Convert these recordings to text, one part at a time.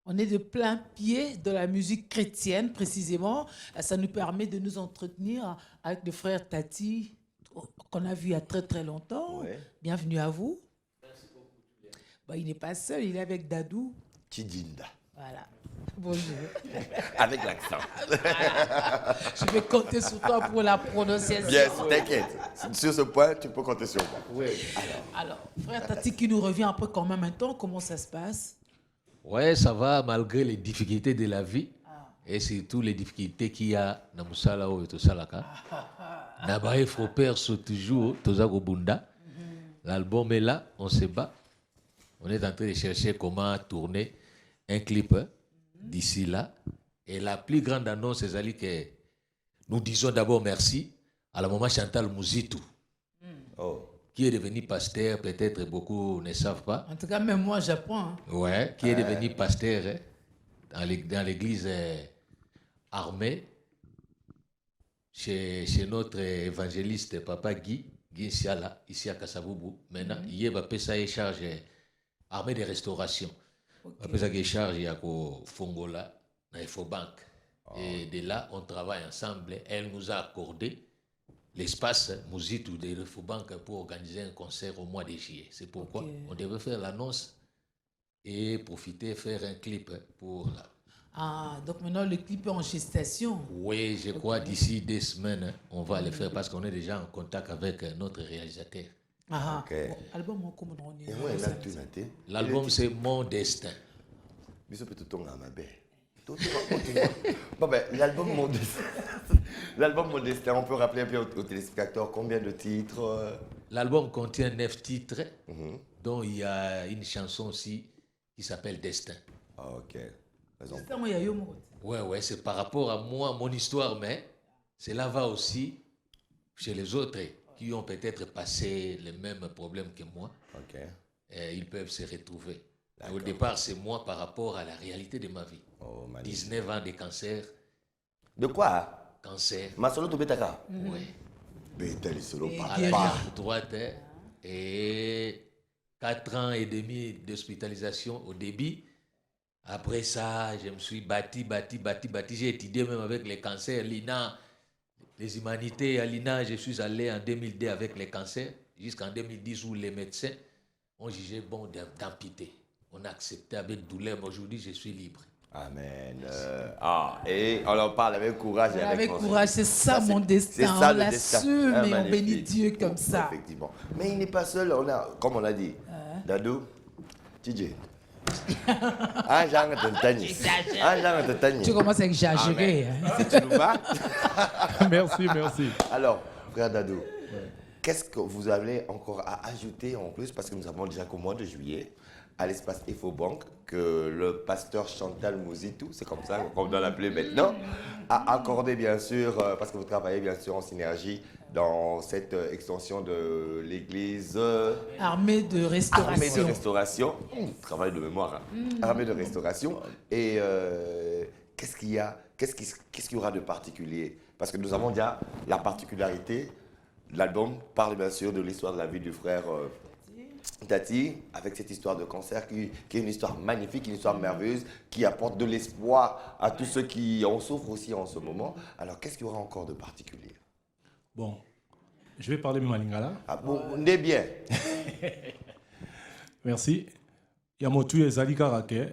On est de plein pied de la musique chrétienne, précisément. Ça nous permet de nous entretenir avec le frère Tati, qu'on a vu il y a très très longtemps. Ouais. Bienvenue à vous. Il n'est pas seul, il est avec Dadou. Tidinda. Voilà. Bonjour. Avec l'accent. Je vais compter sur toi pour la prononciation. Yes, t'inquiète. Sur ce point, tu peux compter sur moi. Oui. Alors, frère Tati qui nous revient après quand même un temps, comment ça se passe? Ouais, ça va malgré les difficultés de la vie et surtout les difficultés qu'il y a dans Moussala ou tout ça là. Nabaye faut perso toujours Tozago Bunda. L'album est là, on se bat. On est en train de chercher comment tourner un clip d'ici là. Et la plus grande annonce, c'est que nous disons d'abord merci à la maman Chantal Mouzitou, qui est devenue pasteur, peut-être beaucoup ne savent pas. En tout cas, même moi, j'apprends. Hein. Ouais, qui est devenu pasteur dans l'église armée chez notre évangéliste Papa Guy Siala, ici à Kassaboubou. Maintenant, il va payer sa charge armée de restauration. Après ça, il charge il y a Fongola, dans Infobank. Et de là, on travaille ensemble. Elle nous a accordé l'espace Mouzitou de Infobank pour organiser un concert au mois de juillet. C'est pourquoi on devait faire l'annonce et profiter faire un clip pour là. Ah, donc maintenant le clip est en gestation. Oui, je crois d'ici 2 semaines, on va le faire parce qu'on est déjà en contact avec notre réalisateur. Ah, bon, album, comment on est? L'album, c'est Mon Destin. L'album Mon Destin. L'album Mon Destin, on peut rappeler un peu aux téléspectateurs combien de titres? L'album contient 9 titres, dont il y a une chanson aussi qui s'appelle Destin. Ah, ok. Ouais, c'est par rapport à moi, mon histoire, mais cela va aussi chez les autres qui ont peut-être passé les mêmes problèmes que moi. Ok. Et ils peuvent se retrouver. Au départ, c'est moi par rapport à la réalité de ma vie. 19 ans de cancer. De quoi? Cancer. Masolo Tobetaka? Oui. À la jambe droite. Et 4 ans et demi d'hospitalisation au début. Après ça, je me suis bâti. J'ai étudié même avec les cancers, l'INA, les humanités à l'INA. Je suis allé en 2002 avec les cancers, jusqu'en 2010 où les médecins ont jugé bon d'amputer. On a accepté avec douleur, mais aujourd'hui, je suis libre. Amen. Et on en parle avec courage et avec courage, c'est ça mon destin. C'est ça, on l'assume et on bénit Dieu comme ça. Effectivement. Mais il n'est pas seul, comme on l'a dit. Dadou, TJ. Tu commences à exagérer. Si tu nous vas. Merci. Alors, frère Dadou, qu'est-ce que vous avez encore à ajouter en plus, parce que nous avons déjà qu'au mois de juillet, à l'espace Infobank, que le pasteur Chantal Mouzitou, c'est comme ça qu'on doit l'appeler maintenant, a accordé bien sûr, parce que vous travaillez bien sûr en synergie dans cette extension de l'église Armée de restauration. Armée de restauration. Travail de mémoire. Armée de restauration. Et qu'est-ce qu'il y a, qu'est-ce qu'il y aura de particulier? Parce que nous avons déjà la particularité. L'album parle bien sûr de l'histoire de la vie du frère Tati, avec cette histoire de cancer qui est une histoire magnifique, une histoire merveilleuse, qui apporte de l'espoir à tous ceux qui en souffrent aussi en ce moment. Alors, qu'est-ce qu'il y aura encore de particulier? Bon, je vais parler de Malingala. Ah bon, on est bien. Merci. Yamotu ezali karake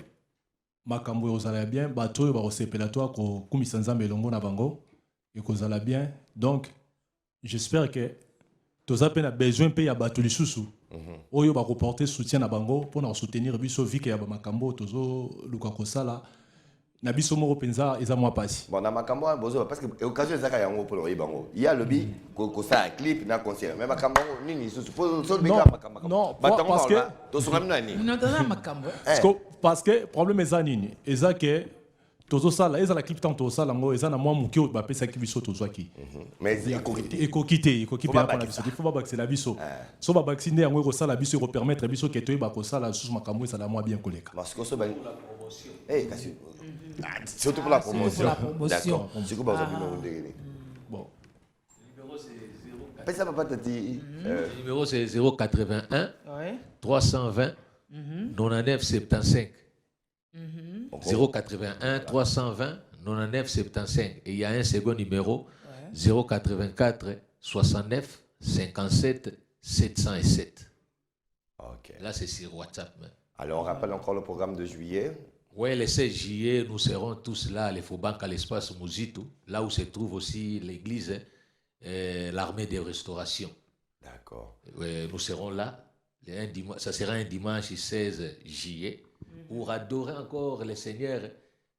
makambo ozala bien, bato ba osepela toi ko kumisa nzambe longo na bango et kozala bien. Donc, j'espère que toza pe na besoin pe ya bato lisusu. Oyo ba reporter soutien na bango pour na soutenir biso vike ya ba makambo tozo luka kosala. Na biso moko penza eza mwa pasi. Bon na makambo bozo parce que occasion ezaka yango pour le bango. Il y a le bi ko ça clip na concert. Mais makambo nini susu faut so beka makambo. Non, parce que to so ngamina ni. Parce que problème eza nini? Eza que tozo sala eza la clip tant to sala ngo eza na mwa muki o ba pesa ki biso tozo ki. Mais ekokite pa na biso. Il faut ba baxer la biso. So ba baxer ne yango ko sala biso ko permettre biso que to ba ko sala susu makambo eza la mwa bien koleka. Parce que so ba eh kasi surtout pour la promotion. D'accord. C'est quoi bon. Le numéro c'est 081 320 99 75. 081 320 99 75. Et il y a un second numéro, 084 69 57 707. Ok. Là, c'est sur WhatsApp. Alors, on rappelle encore le programme de juillet. Oui, le 16 juillet, nous serons tous là à l'Efobank, à l'espace Muzito, là où se trouve aussi l'église, l'armée de restauration. D'accord. Nous serons là. Ça sera un dimanche 16 juillet pour adorer encore le Seigneur,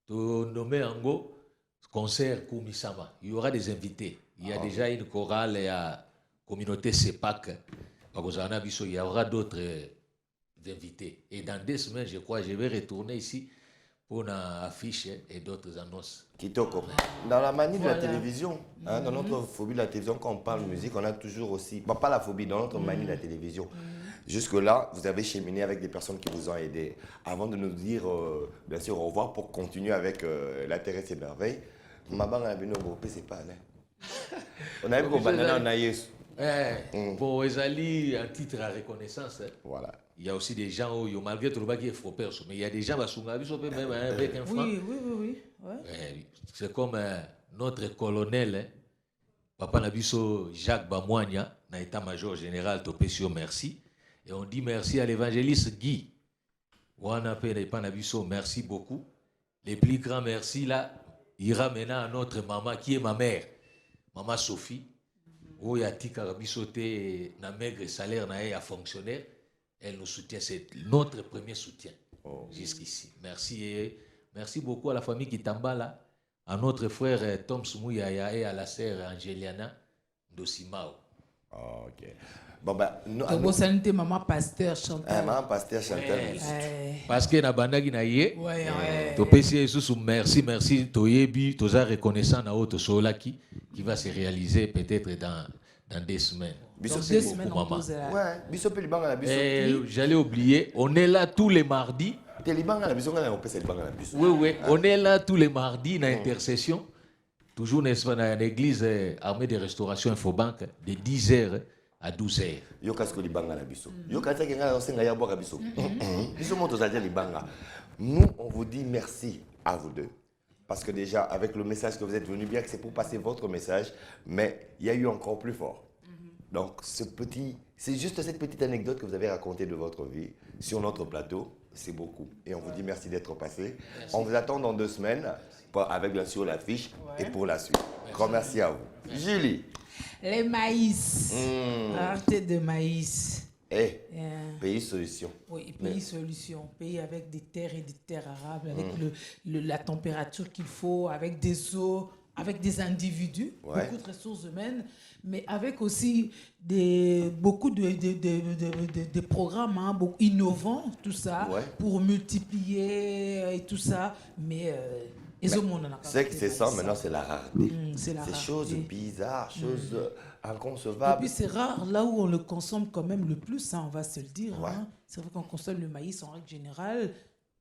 pour nommer en go concert Kumisama. Il y aura des invités. Il y a déjà une chorale et la communauté CEPAC. Il y aura d'autres invités. Et dans 2 semaines, je crois, je vais retourner ici pour une affiche et d'autres annonces. Kitoko. Dans la manie de la télévision, hein, dans notre phobie de la télévision, quand on parle musique, on a toujours aussi, bon, pas la phobie, dans notre manie de la télévision. Jusque-là, vous avez cheminé avec des personnes qui vous ont aidé. Avant de nous dire, bien sûr, au revoir pour continuer avec La Terre et ses merveilles, ma banque a venu au groupe, c'est pas, hein. On a vu qu'au banana, on a Yesu. Bon, Ezali, un titre à reconnaissance. Voilà. Il y a aussi des gens où, malgré tout le bas qui est faux perso, mais il y a des gens qui sont même avec un franc. Oui. Ouais. C'est comme notre colonel, hein, Papa Nabiso Jacques Bamouania, dans l'état-major général Topesio, merci. Et on dit merci à l'évangéliste Guy. Merci beaucoup. Les plus grands merci là, ira maintenant à notre maman qui est ma mère, maman Sophie. Où il y a Tika Rabisoté, na maigre salaire na fonctionnaire. Elle nous soutient, c'est notre premier soutien jusqu'ici. Merci et merci beaucoup à la famille Kitambala, à notre frère Tom Smouyaya et à la sœur Angeliana Dosimao. Ok. Bon, ben, nous saluons maman pasteur Chantal. Maman pasteur Chantal. Parce que na bandagi na ye. To pesi sous merci toyebi toza reconnaissant na auto solaki qui va se réaliser peut-être dans 2 semaines. Dans 2 semaines, on pose j'allais oublier, on est là tous les mardis. Oui, on est là tous les mardis dans l'intercession. Toujours n'est-ce pas dans l'église armée de restauration Infobank de 10h à 12h. Nous, on vous dit merci à vous deux. Parce que déjà, avec le message que vous êtes venu, bien que c'est pour passer votre message, mais il y a eu encore plus fort. Donc, c'est juste cette petite anecdote que vous avez racontée de votre vie sur notre plateau. C'est beaucoup. Et on vous dit merci d'être passé. Merci. On vous attend dans 2 semaines avec bien sûr l'affiche et pour la suite. Grand merci à vous. Julie. Les maïs. Rareté de maïs. Pays solution. Oui, pays solution. Pays avec des terres et des terres arables, avec la température qu'il faut, avec des eaux, avec des individus, beaucoup de ressources humaines, mais avec aussi beaucoup de programmes beaucoup innovants, tout ça, pour multiplier et tout ça. Mais c'est que c'est ça, maintenant c'est la rareté. C'est choses bizarres, choses inconcevables. Et puis c'est rare là où on le consomme quand même le plus, on va se le dire. Hein. C'est vrai qu'on consomme le maïs en règle générale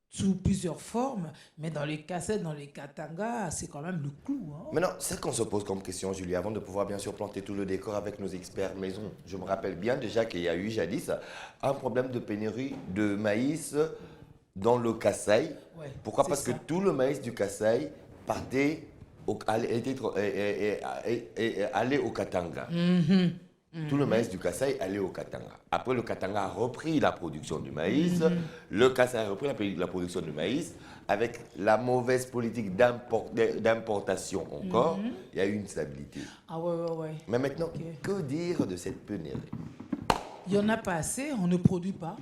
sous plusieurs formes, mais dans les cassettes, dans les katangas, c'est quand même le clou. Hein. Maintenant, c'est qu'on se pose comme question, Julie, avant de pouvoir bien sûr planter tout le décor avec nos experts maison. Je me rappelle bien déjà qu'il y a eu jadis un problème de pénurie de maïs dans le Kasaï. Pourquoi? Parce que tout le maïs du Kasaï allait au Katanga. Tout le maïs du Kasaï allait au Katanga. Après, le Katanga a repris la production du maïs. Le Kasaï a repris la production du maïs. Avec la mauvaise politique d'importation encore, il y a eu une stabilité. Mais maintenant, que dire de cette pénurie? Il n'y en a pas assez, on ne produit pas,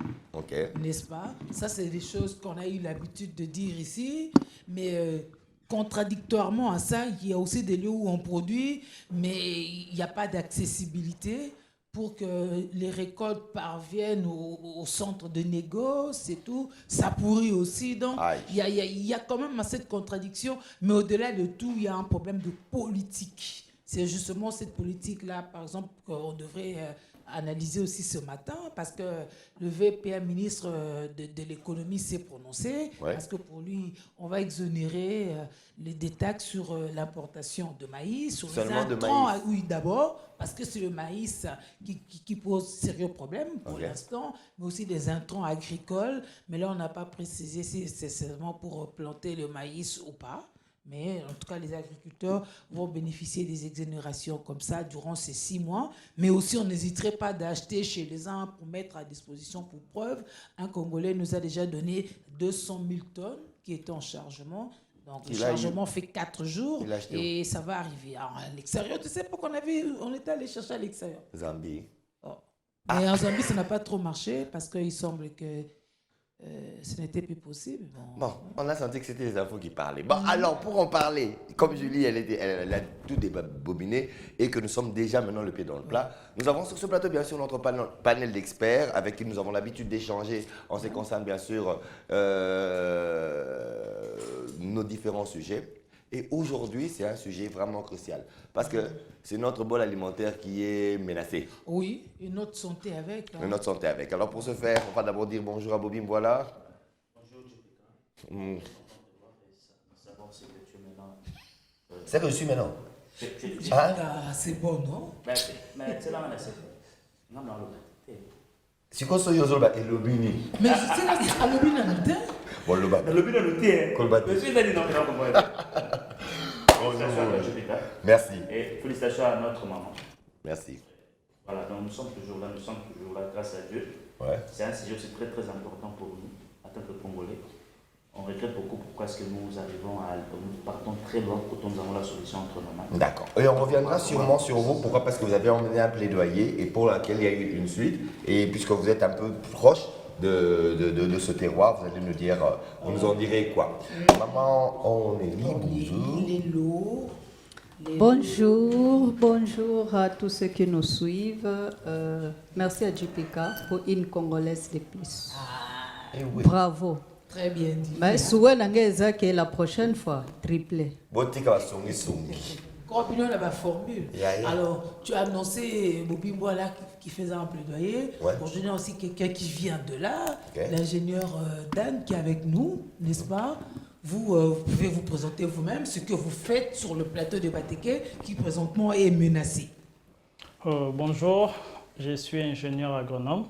n'est-ce pas? Ça, c'est des choses qu'on a eu l'habitude de dire ici, mais contradictoirement à ça, il y a aussi des lieux où on produit, mais il n'y a pas d'accessibilité pour que les récoltes parviennent au centre de négoce et tout. Ça pourrit aussi, donc il y a quand même cette contradiction, mais au-delà de tout, il y a un problème de politique. C'est justement cette politique-là, par exemple, qu'on devrait analysé aussi ce matin parce que le VPM ministre de l'économie s'est prononcé parce que pour lui, on va exonérer des taxes sur l'importation de maïs, sur Seulement les intrants. de maïs. Oui, d'abord, parce que c'est le maïs qui pose sérieux problème pour l'instant, mais aussi des intrants agricoles. Mais là, on n'a pas précisé si c'est seulement pour planter le maïs ou pas. Mais en tout cas, les agriculteurs vont bénéficier des exonérations comme ça durant ces 6 mois. Mais aussi, on n'hésiterait pas d'acheter chez les uns pour mettre à disposition pour preuve. Un Congolais nous a déjà donné 200 000 tonnes qui étaient en chargement. Donc, le chargement fait 4 jours et ça va arriver. Alors, à l'extérieur, tu sais pas on était allé chercher à l'extérieur. Zambie. Oh. Mais en Zambie, ça n'a pas trop marché parce qu'il semble que ce n'était plus possible. Bon, on a senti que c'était les infos qui parlaient. Bon, alors, pour en parler, comme Julie, elle a tout débobiné et que nous sommes déjà maintenant le pied dans le plat, nous avons sur ce plateau, bien sûr, notre panel d'experts avec qui nous avons l'habitude d'échanger en ce qui concerne, bien sûr, nos différents sujets. Et aujourd'hui, c'est un sujet vraiment crucial parce que c'est notre bol alimentaire qui est menacé. Oui, et notre santé avec. Et notre santé avec. Alors pour ce faire, on va d'abord dire bonjour à Bobim, voilà. Bonjour, Jupika. C'est que je suis maintenant. C'est bon, non? Mais c'est là, non, non, Si on se yozoba et l'obini. Mais c'est là, à l'obini en même temps. Bon, le bas. le but de l'outil, Colbati. je suis allé dans le Merci. Et félicitations à notre maman. Merci. Voilà, donc nous sommes toujours là, grâce à Dieu. Ouais. C'est un sujet aussi très très important pour nous, en tant que Congolais. On regrette beaucoup pourquoi est-ce que nous partons très loin quand nous avons la solution entre nos mains. D'accord. Et on reviendra sûrement sur vous. Pourquoi? Parce que vous avez emmené un plaidoyer et pour laquelle il y a eu une suite. Et puisque vous êtes un peu proche de ce terroir, vous allez nous dire, vous nous en direz quoi? Maman, on est libre. Bonjour. Bonjour à tous ceux qui nous suivent. Merci à Jupika pour une Congolaise de plus. Bravo. Très bien dit. Mais souhait nangeza que la prochaine fois triplé. Botika va songi. Opinion la formule. Alors, tu as annoncé Bobimbo là qui faisait un plaidoyer. Aujourd'hui, il y a aussi quelqu'un qui vient de là, l'ingénieur Dan qui est avec nous, n'est-ce pas? Vous pouvez vous présenter vous-même ce que vous faites sur le plateau de Bateke qui présentement est menacé. Bonjour, je suis ingénieur agronome.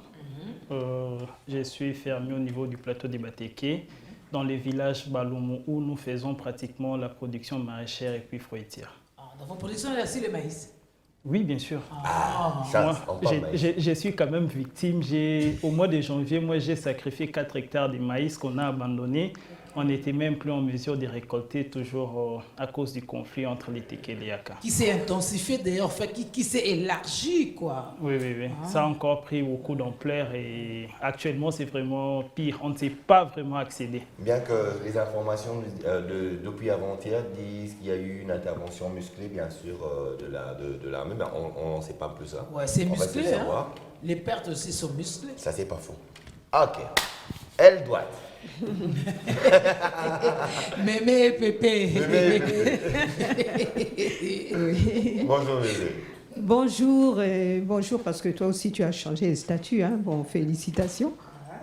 Je suis fermier au niveau du plateau de Bateke, dans le village Balumu où nous faisons pratiquement la production maraîchère et puis fruitière. Dans vos productions, il y a aussi le maïs? Oui, bien sûr. Moi, je suis quand même victime. Au mois de janvier, j'ai sacrifié 4 hectares de maïs qu'on a abandonnés. On n'était même plus en mesure de récolter, toujours à cause du conflit entre les Teke et les Yaka. Qui s'est intensifié d'ailleurs, qui s'est élargi, quoi. Oui. Ça a encore pris beaucoup d'ampleur et actuellement, c'est vraiment pire. On ne sait pas vraiment accéder. Bien que les informations depuis avant-hier disent qu'il y a eu une intervention musclée, bien sûr, de l'armée, mais on ne sait pas plus ça. Ouais, c'est musclé, hein. Les pertes aussi sont musclées. Ça, c'est pas faux. Ok. Elle doit. Mémé Pépé. Bonjour, Mémé. Bonjour, parce que toi aussi tu as changé de statut. Hein. Bon, félicitations.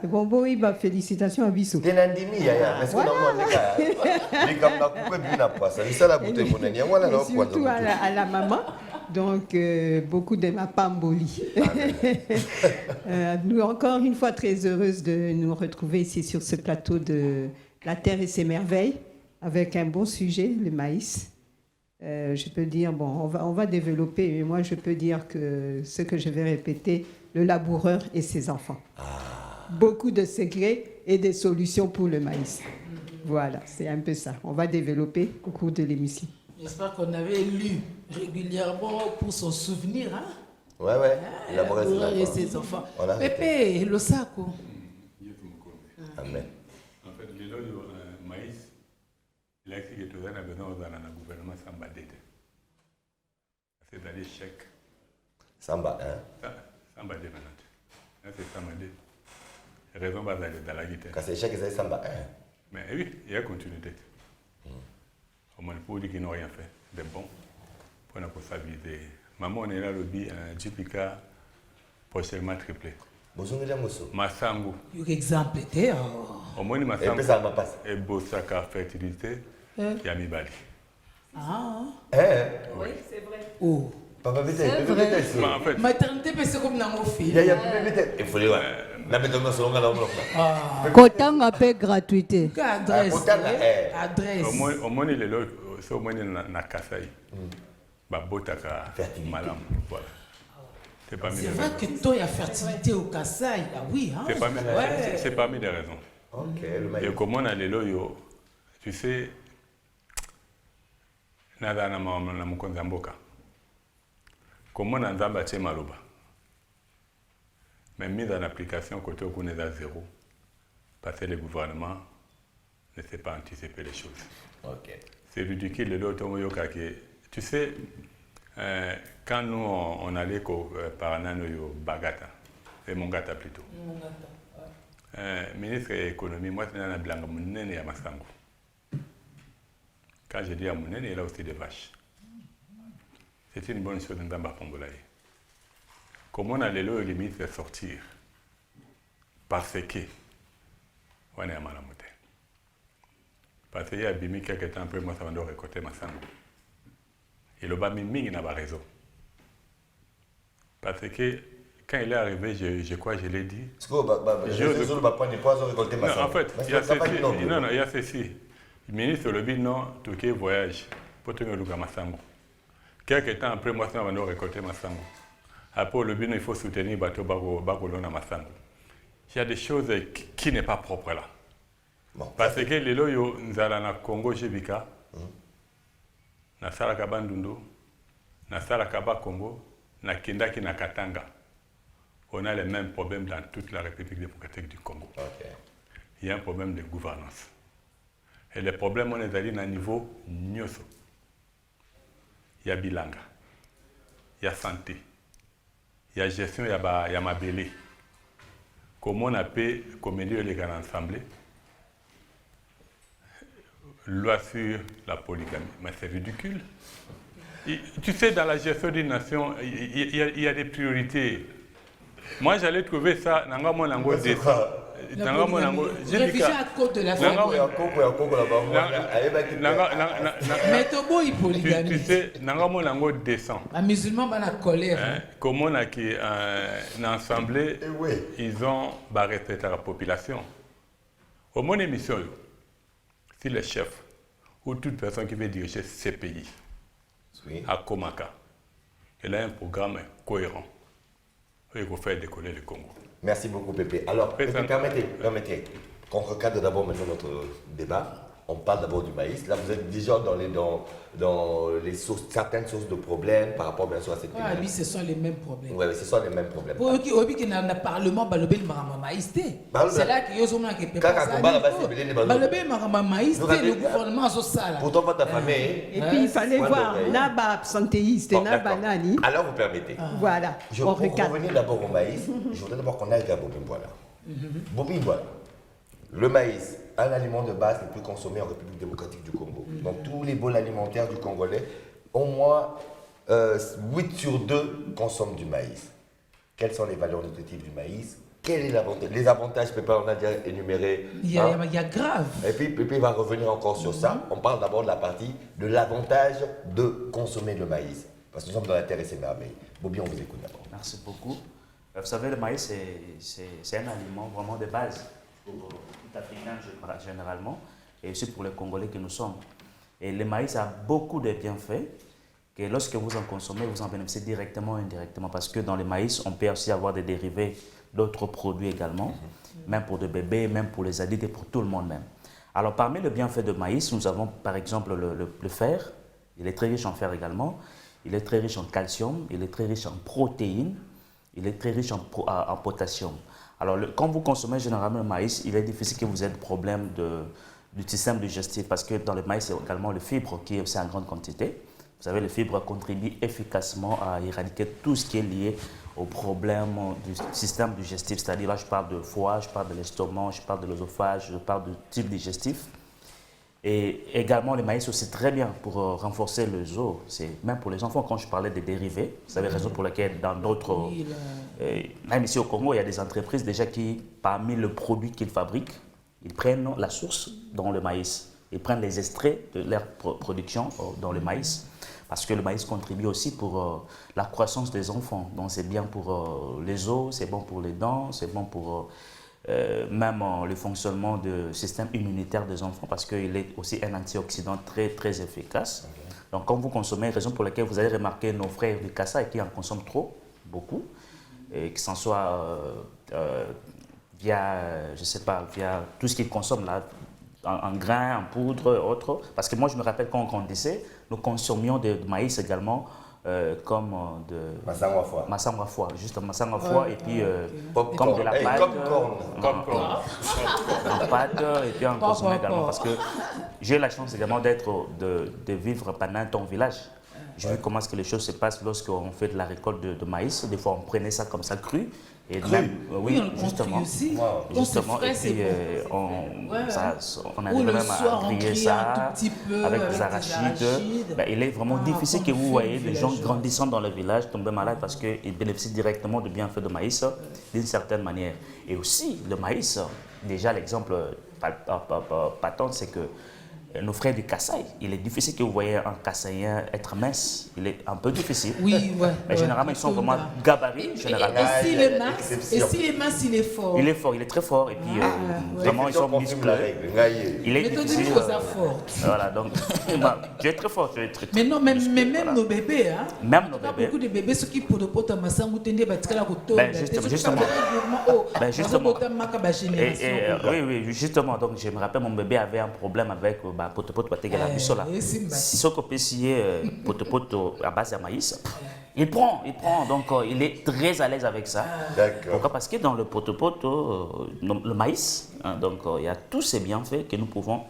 Bon, félicitations à Bissou. Surtout à la maman. Donc, beaucoup de ma pamboli. Nous, encore une fois, très heureuses de nous retrouver ici sur ce plateau de La Terre et ses merveilles, avec un bon sujet, le maïs. Je peux dire, bon, on va développer, mais moi, je peux dire que ce que je vais répéter, le laboureur et ses enfants. Beaucoup de secrets et des solutions pour le maïs. Voilà, c'est un peu ça. On va développer au cours de l'émission. J'espère qu'on avait lu régulièrement pour son souvenir, hein? Ouais. Laboureur et ses enfants. Pépé, le sac. Amen. En fait, le maïs, il a écrit que tout le monde a besoin d'un gouvernement sans badette. C'est-à-dire chèque. Samba, hein? Samba de maintenant. Là, c'est Samba de. Raison basale dans la guitare. Quand c'est chèque, c'est Samba, hein? Mais oui, il y a continuité. Au moins, pour dire qu'ils n'ont rien fait de bon, pour la responsabilité. Maman, on est là, le Jupika, prochainement triplé. Bozongela moso. Masangu. Yo exemple te. Au moins, Et Masangu. puis ça m'a passé. Et Bosaka fertilité. Yamibali. Ah. Oui, c'est vrai. Oh. Papa C'est vrai. En fait, Maternité mais c'est comme dans mon Il y a film. peut-être. Il faut les voir. La méthode de Solonga là. Kotanga paix gratuité. Adresse. Ah, Adresse. au moins, il est là, c'est au moins na Kasai. Botaka malam. Voilà. C'est pas C'est vrai que toi, il y a fertilité au Kassai. Ah oui, hein? C'est parmi les raisons. Ok, le maïs. Et comment on a les loyaux, tu sais, nada na mkonza mboka. Comment on a nzamba tche maloba. Mais mise en application côté où on est à zéro. Parce que le gouvernement ne sait pas anticiper les choses. Ok. C'est ridicule le lot tu sais, quand nous on allait par Ananoyo Bagata, c'est Mongata plutôt. Ministre de l'économie, moi c'est un blanc Mounene à Masango. Quand je dis à Mounene, il a aussi des vaches. C'est une bonne chose dans Bamba Pongolaï. Comment on a les lots limites de sortir? Parce que on est à Malamute. Parce qu'il y a Bimi quelques temps après, moi ça va nous récolter Masango. Et le bas Miming n'a pas raison. Parce que quand il est arrivé, je l'ai dit. En fait, il y a ceci. Le ministre le dit non, tout qui voyage pour tenir le Masango. Quelques temps après, moi, ça va nous récolter Masango. Après, le but, il faut soutenir Bateau Bagolona Masango. Il y a des choses qui n'est pas propres là. Bon, parce que les loyaux, nous allons au Congo, Jébika, na Salaka Bandundu, na Salaka Congo, na Kindaki, na Katanga. On a les mêmes problèmes dans toute la République démocratique du Congo. Okay. Il y a un problème de gouvernance. Et les problèmes, on est allé à un niveau nyoso. Il y a bilanga, il y a santé, il y a gestion, il y a mabélé. Comment on appelle, comme les gars ensemble, loi sur la polygamie. Mais c'est ridicule. Tu sais, dans la gestion d'une nation, il y a des priorités. Moi, j'allais trouver ça dans mon langue décent. Réfugié à cause de la famille. Mais Tobo, il polygamie. Tu sais, dans mon langue décent. Les musulmans, ils ont la colère. Comme on a qui assemblée, ils ont respecté la population. Au mon émission, si le chef ou toute personne qui veut diriger ces pays à Komaka, il a un programme cohérent. Il faut faire décoller le Congo. Merci beaucoup, Pépé. Alors, Pépé, permettez qu'on recadre d'abord maintenant notre débat. On parle d'abord du maïs. Là, vous êtes déjà dans les sources, certaines sources de problèmes par rapport bien sûr à cette question. Ah oui, ce sont les mêmes problèmes. Oui, ce sont les mêmes problèmes. Pour qui dans le Parlement, c'est là qu'il y a des problèmes. Le gouvernement a ça. Pourtant, votre famille. Et puis, il fallait voir là-bas, absentéiste, là-bas, alors, vous permettez. Voilà. Pour revenir d'abord au maïs, je voudrais d'abord qu'on aille à Bobine Boila. Bobine Boila. Le maïs, un aliment de base le plus consommé en République démocratique du Congo. Dans tous les bols alimentaires du Congolais, au moins 8 sur 2 consomment du maïs. Quelles sont les valeurs nutritives du maïs? Quel est l'avantage? Les avantages, on a déjà énuméré. Il y a grave. Et puis, Pépé va revenir encore sur ça. On parle d'abord de la partie de l'avantage de consommer le maïs. Parce que nous sommes dans la terre et ses merveilles. Bobby, on vous écoute d'abord. Merci beaucoup. Vous savez, le maïs, c'est un aliment vraiment de base. Pour tout Africain généralement, et aussi pour les Congolais que nous sommes. Et le maïs a beaucoup de bienfaits que lorsque vous en consommez, vous en bénéficiez directement ou indirectement, parce que dans le maïs, on peut aussi avoir des dérivés d'autres produits également, même pour des bébés, même pour les adultes et pour tout le monde même. Alors parmi les bienfaits de maïs, nous avons par exemple le fer, il est très riche en fer également, il est très riche en calcium, il est très riche en protéines, il est très riche en potassium. Alors, quand vous consommez généralement le maïs, il est difficile que vous ayez des problèmes du système digestif parce que dans le maïs, il y a également le fibre qui est aussi en grande quantité. Vous savez, le fibre contribue efficacement à éradiquer tout ce qui est lié aux problèmes du système digestif. C'est-à-dire, là, je parle de foie, je parle de l'estomac, je parle de l'œsophage, je parle du type digestif. Et également, le maïs aussi très bien pour renforcer les os. C'est même pour les enfants, quand je parlais des dérivés, vous savez, raison pour laquelle dans d'autres... même ici au Congo, il y a des entreprises déjà qui, parmi le produit qu'ils fabriquent, ils prennent la source dans le maïs. Ils prennent les extraits de leur production dans le maïs. Parce que le maïs contribue aussi pour la croissance des enfants. Donc c'est bien pour les os, c'est bon pour les dents, c'est bon pour... même le fonctionnement du système immunitaire des enfants parce qu'il est aussi un antioxydant très très efficace. Donc quand vous consommez, raison pour laquelle vous allez remarquer nos frères du Kassai qui en consomment trop, beaucoup, et que ce soit via, je sais pas, via tout ce qu'ils consomment là, en grains, en poudre, autres. Parce que moi je me rappelle quand on grandissait, nous consommions de maïs également. Comme de Massangwa foie, juste Massangwa foie et puis comme de la pâte, en pâte et puis en consomme également parce que j'ai eu la chance également de vivre pendant un temps au village. J'ai vu comment est-ce que les choses se passent lorsqu'on fait de la récolte de maïs. Des fois on prenait ça comme ça cru. Et même, oui, justement. Aussi. Justement, et puis on arrive même à griller ça avec des arachides. Ben, il est vraiment difficile que vous voyez des gens grandissant dans le village tomber malades parce qu'ils bénéficient directement du bienfait de maïs d'une certaine manière. Et aussi, le maïs, déjà l'exemple patent, c'est que nos frères du Kassai, il est difficile que vous voyez un Kassaïen être mince. Il est un peu difficile. Oui, ouais. Mais généralement, ils sont vraiment gabarits. Généralement. Et s'il est mince, il est fort. Il est fort, il est très fort. Et puis, vraiment, ils sont musclés. Il est difficile. Voilà, donc, tu es très fort. Mais non, même nos bébés, hein. Même nos bébés. Beaucoup de bébés, ceux qui pour le pot à Massangu, tendaient à justement. Oui, justement. Donc, je me rappelle, mon bébé avait un problème avec potopoto bategala bisola. Si ce qu'on peut scier potopoto à base de maïs, il prend. Donc, il est très à l'aise avec ça. D'accord. Pourquoi? Parce que dans le potopoto, le maïs, hein, donc il y a tous ces bienfaits que nous pouvons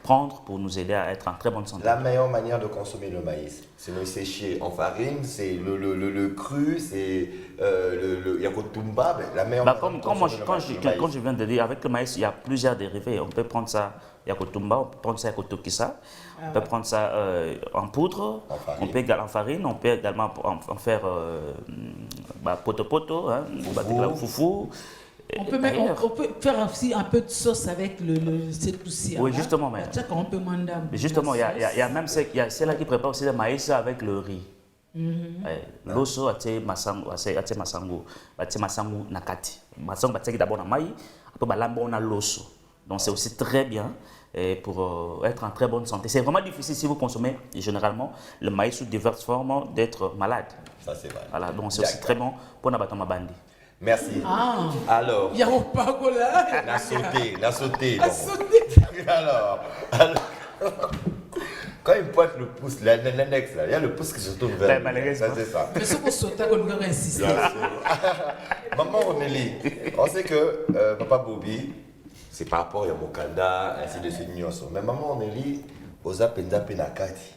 prendre pour nous aider à être en très bonne santé. La meilleure manière de consommer le maïs, c'est le sécher en farine, c'est le cru, c'est le yakotumba. La meilleure manière quand je viens de dire, avec le maïs, il y a plusieurs dérivés. On peut prendre ça yakotumba, on peut prendre ça yakotokisa, on peut prendre ça en poudre, on peut également en farine, on peut également en faire poto, hein, foufou. On peut faire aussi un peu de sauce avec cette aussi. Oui, justement. Mais justement, il y a même celle-là qui prépare aussi le maïs avec le riz. L'osso, c'est masangu nakati. Masangu, c'est d'abord na maïs, après on a l'osso. Donc c'est aussi très bien pour être en très bonne santé. C'est vraiment difficile si vous consommez généralement le maïs sous diverses formes d'être malade. Ça c'est vrai. Voilà, donc c'est aussi très bon pour nabatama bandi. Merci. Alors. Il y a un pago là. La sauté. Alors. Quand il pointe le pouce, l'annexe là, il y a le pouce qui se tourne vers lui. Ça c'est ça. Mais ce qu'on saute, on va insister. Maman Onélie, on sait que Papa Bobby, c'est par rapport à Mokanda, ainsi de suite. Mais maman Onélie, aux apenza penakati.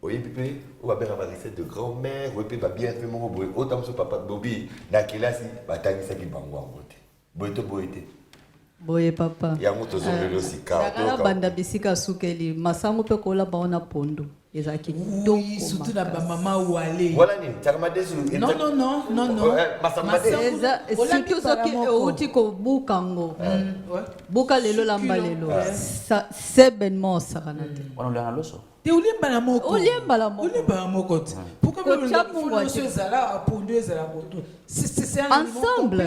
Oui, puis, on va bien avoir des recettes de grand-mère, oui, puis, bien fait mon boy. Autant que papa Bobby, dans quel cas, bah, t'as mis ça qui bango en beauté. Boyete. Boye papa. Il y a un autre zone aussi. Dakala banda bisika sukeli, masangu pe kola baona pondo. Ezaki oui, surtout la maman ou aller. Voilà, tu as demandé sur. Non. Surtout ce qui est outil ko bukango. Buka lelo lamba lelo. C'est bennement saranate. On l'a l'osso. Te ulimba la moko. Pourquoi vous c'est ensemble.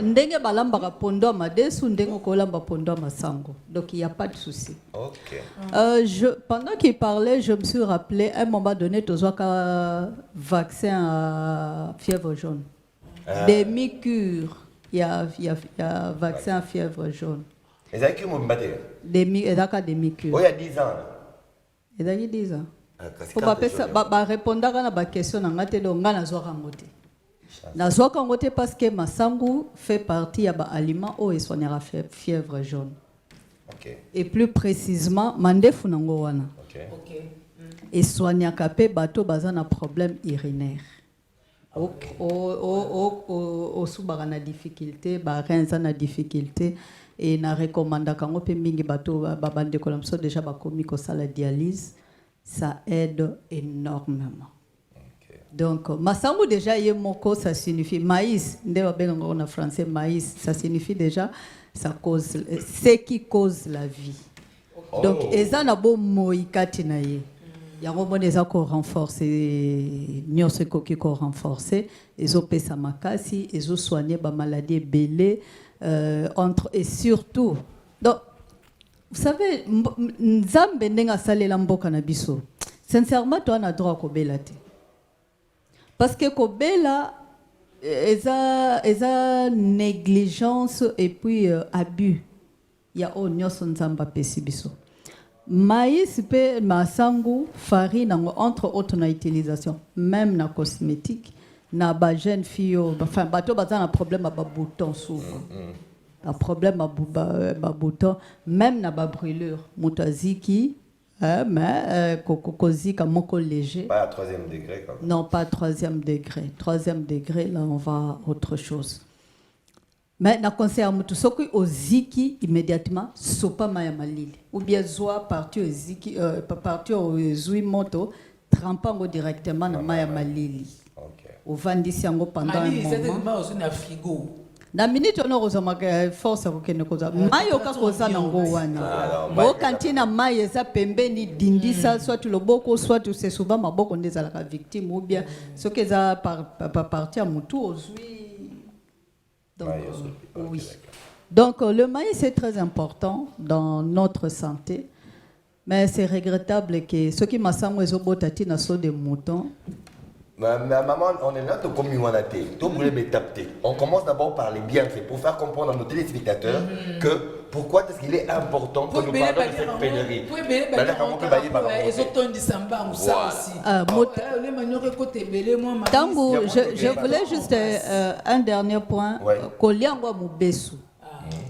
Ndenge balamba pondo madesu ndenge kolamba pondo masango. Donc il y a pas de souci. OK. Pendant qu'il parlait, je me suis rappelé à un moment donné tozoka vaccin à fièvre jaune. Demi-cure. Il y a vaccin à fièvre jaune. Et ça qui m'a demi-cure. Il y a 10 ans. Il y a 10 ans. Faut pas ça ba répondre à la question na ngate do ngana zo rangote. Na zo rangote parce que masangu fait partie ya ba aliment o soignera fièvre jaune. OK. Et plus précisément mandefu nango wana. OK. Et soigner capé bateau bazana problème urinaire. Au soubara na difficulté, ba renza na difficulté et na recommanda kango pe mingi bato babande ko lamso déjà bakomi ko sala dialyse, ça aide énormément. Donc masangu déjà yemoko ça signifie maïs, nde babenga en français maïs, ça signifie déjà ça cause ce qui cause la vie. Donc eza na bo moikati na ye. Yango mona eza ko renforcer nyonso koki ko renforcer ezopesa makasi ezosoigner ba maladie belé entre et surtout. Donc vous savez nzambe ndenga salela mboka na biso. Sincèrement toi na droit ko belate. Parce que kobela eza négligence et puis abus. Il y a nyonso nzamba pesi biso. Maïs pe masangu farine entre autres na utilisation même na cosmétique na ba jeune fille enfin bato baza na problème ba bouton souvent. Un problème ba bouton même na ba brûlure mutaziki. Mais Kokozika moko léger. Pas à 3e degré quand même. Non, pas à 3e degré. 3e degré, là, on va à autre chose. Mais na concerne tout ce qui au ziki immédiatement, sopa maya malili. Ou bien zoa partir au ziki, partir au zui moto, trempango directement na maya malili. Au vandisi yango pendant un moment. Malili, c'est aussi na frigo. Na minute on ozoma force akokende koza mayo kakoza nango wana bo kantina mayo eza pembeni dindisa soit loboko soit c'est souvent maboko ndeza la victime ou bien ce que ça partir mutu ozui donc oui donc le maïs c'est très important dans notre santé mais c'est regrettable que ceux qui masango ezobotati na so de mouton. Maman, on est là, on commence d'abord par les bienfaits pour faire comprendre à nos téléspectateurs que pourquoi est-ce qu'il est important que nous parlons de cette pénurie. Tango, je voulais juste un dernier point. Koliangwa mubesu.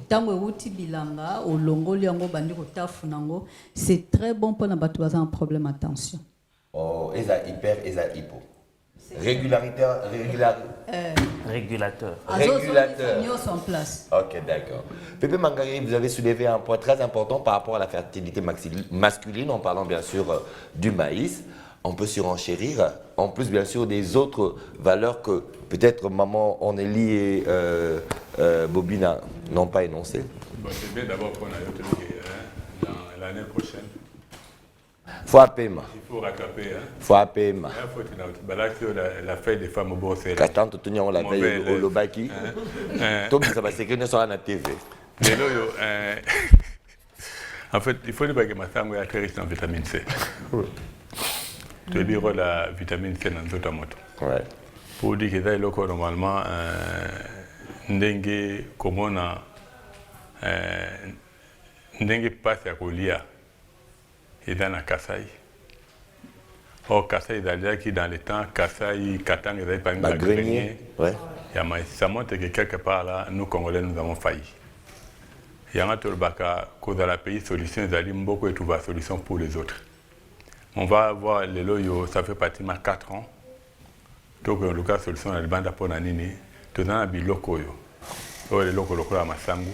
Tango uti bilanga, olongo liango bandi kotafu nango, c'est très bon pour n'abattre un problème attention. Oh, eza hyper, eza hypo. Régulateur. Régulateur. En place. Ok, d'accord. Pépé Mangari, vous avez soulevé un point très important par rapport à la fertilité masculine, en parlant bien sûr du maïs. On peut surenchérir, en plus bien sûr des autres valeurs que peut-être maman Onélie et Bobina n'ont pas énoncées. Bon, c'est bien d'abord qu'on a dans l'année prochaine. Faut apaiser. Il faut rattraper. Faut apaiser. Il faut la fête des femmes au Bossé. Quand on tenait la veille au Lobaki, tout ça va s'écrire sur la TV. En fait, il faut dire que ma femme est très riche en vitamine C. Tu as dit la vitamine C dans toute la moto. Pour dire que c'est normalement n'dengue comme on a n'dengue passe à Kolia. Et dans la Kassai. Or, Kassai, qui dans le temps, Kassai, Katang, ils n'avaient pas mis la grenier. Ça montre que quelque part là, nous, Congolais, nous avons failli. Il y a un autre baka, cause de la pays, solution, ils allaient beaucoup et trouver la solution pour les autres. On va avoir les loyaux, ça fait pratiquement 4 ans. Donc, le cas, solution, la bande à Ponanini, tout dans la biloko. Les locaux, à Massangu.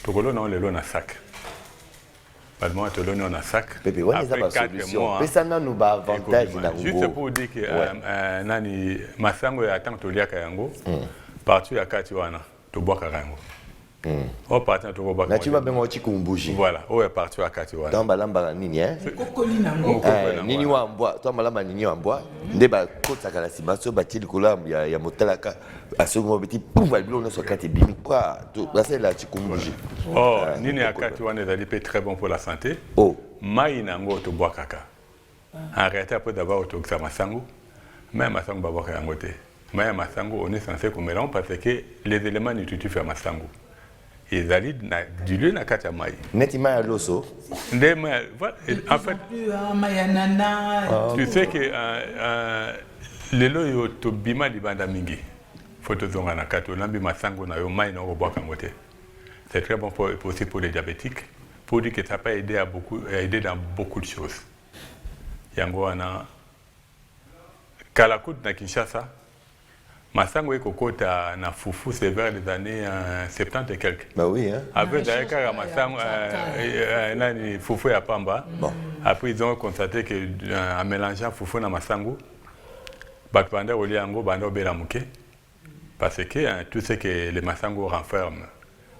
Donc, là, on les lois dans sac. On a sac. Après 4 mois. Juste pour dire que Nani Massango attend que Tolia Kayango, partout à Katiwana, Toboa Karango. Au parti à Toboa Karango. Voilà, où est parti à Katiwana. Dans Balamba Nini, Nini Wamboa, toi Malama Nini Wamboa, Ndeba Kota Kalasimaso, Batil Kulam, ya Motalaka, à ce moment petit, pouf, on sur Katibini, quoi, c'est la Chikumbuji. Oh, Nini à Katiwana est très bon pour la santé. Oh, Maïnango Toboa Kaka. Arrêtez après d'avoir autorisé Massango, mais Massango va voir un côté. Mais Massango, on est censé qu'on mélange parce que les éléments nutritifs à Massango. Ils allaient du lieu na kati ya mai. Neti mai loso. En fait, tu sais que les loyo to bima di banda mingi. Photo zonga na kati lambi masango na yo mai na ko boka ngote. C'est très bon aussi pour les diabétiques. Pour dire que ça peut aider aider dans beaucoup de choses. Yango ana Kalakout na Kinshasa. Masango et Kokota na foufou, c'est vers les années 70 et quelques. Bah oui, hein. Après, d'ailleurs, Masango, foufou et Apamba. Bon. Après, ils ont constaté qu'en mélangeant foufou et Masango, Batpanda Oliango, Bando Belamuke, parce que tout ce que les Masango renferment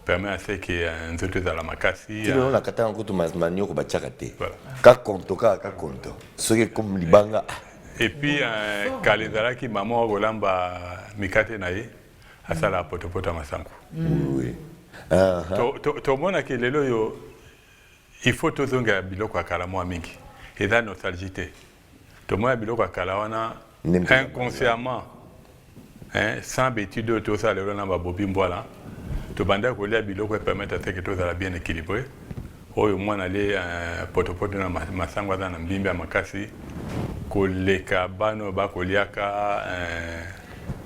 permet à ce que nous autres à la Makassi. Si on a kata encore tout masmanio ko bachakate. Ka konto ka konto. Ce qui comme libanga. Et puis quand les alaki maman Rolamba mikate nae asala potopoto Masango. Oui. To mona ke lelo yo il faut tozonga biloko akala mo mingi. Et dans nostalgie. To mona biloko akala wana inconsciemment sans bêtise tout ça lelo na babobi mbola. To banda ko lia biloko permettre à ce que tout ça bien équilibré. Oyo mwana le potopoto na Masango na mbimbe ya makasi koleka bano bakoliaka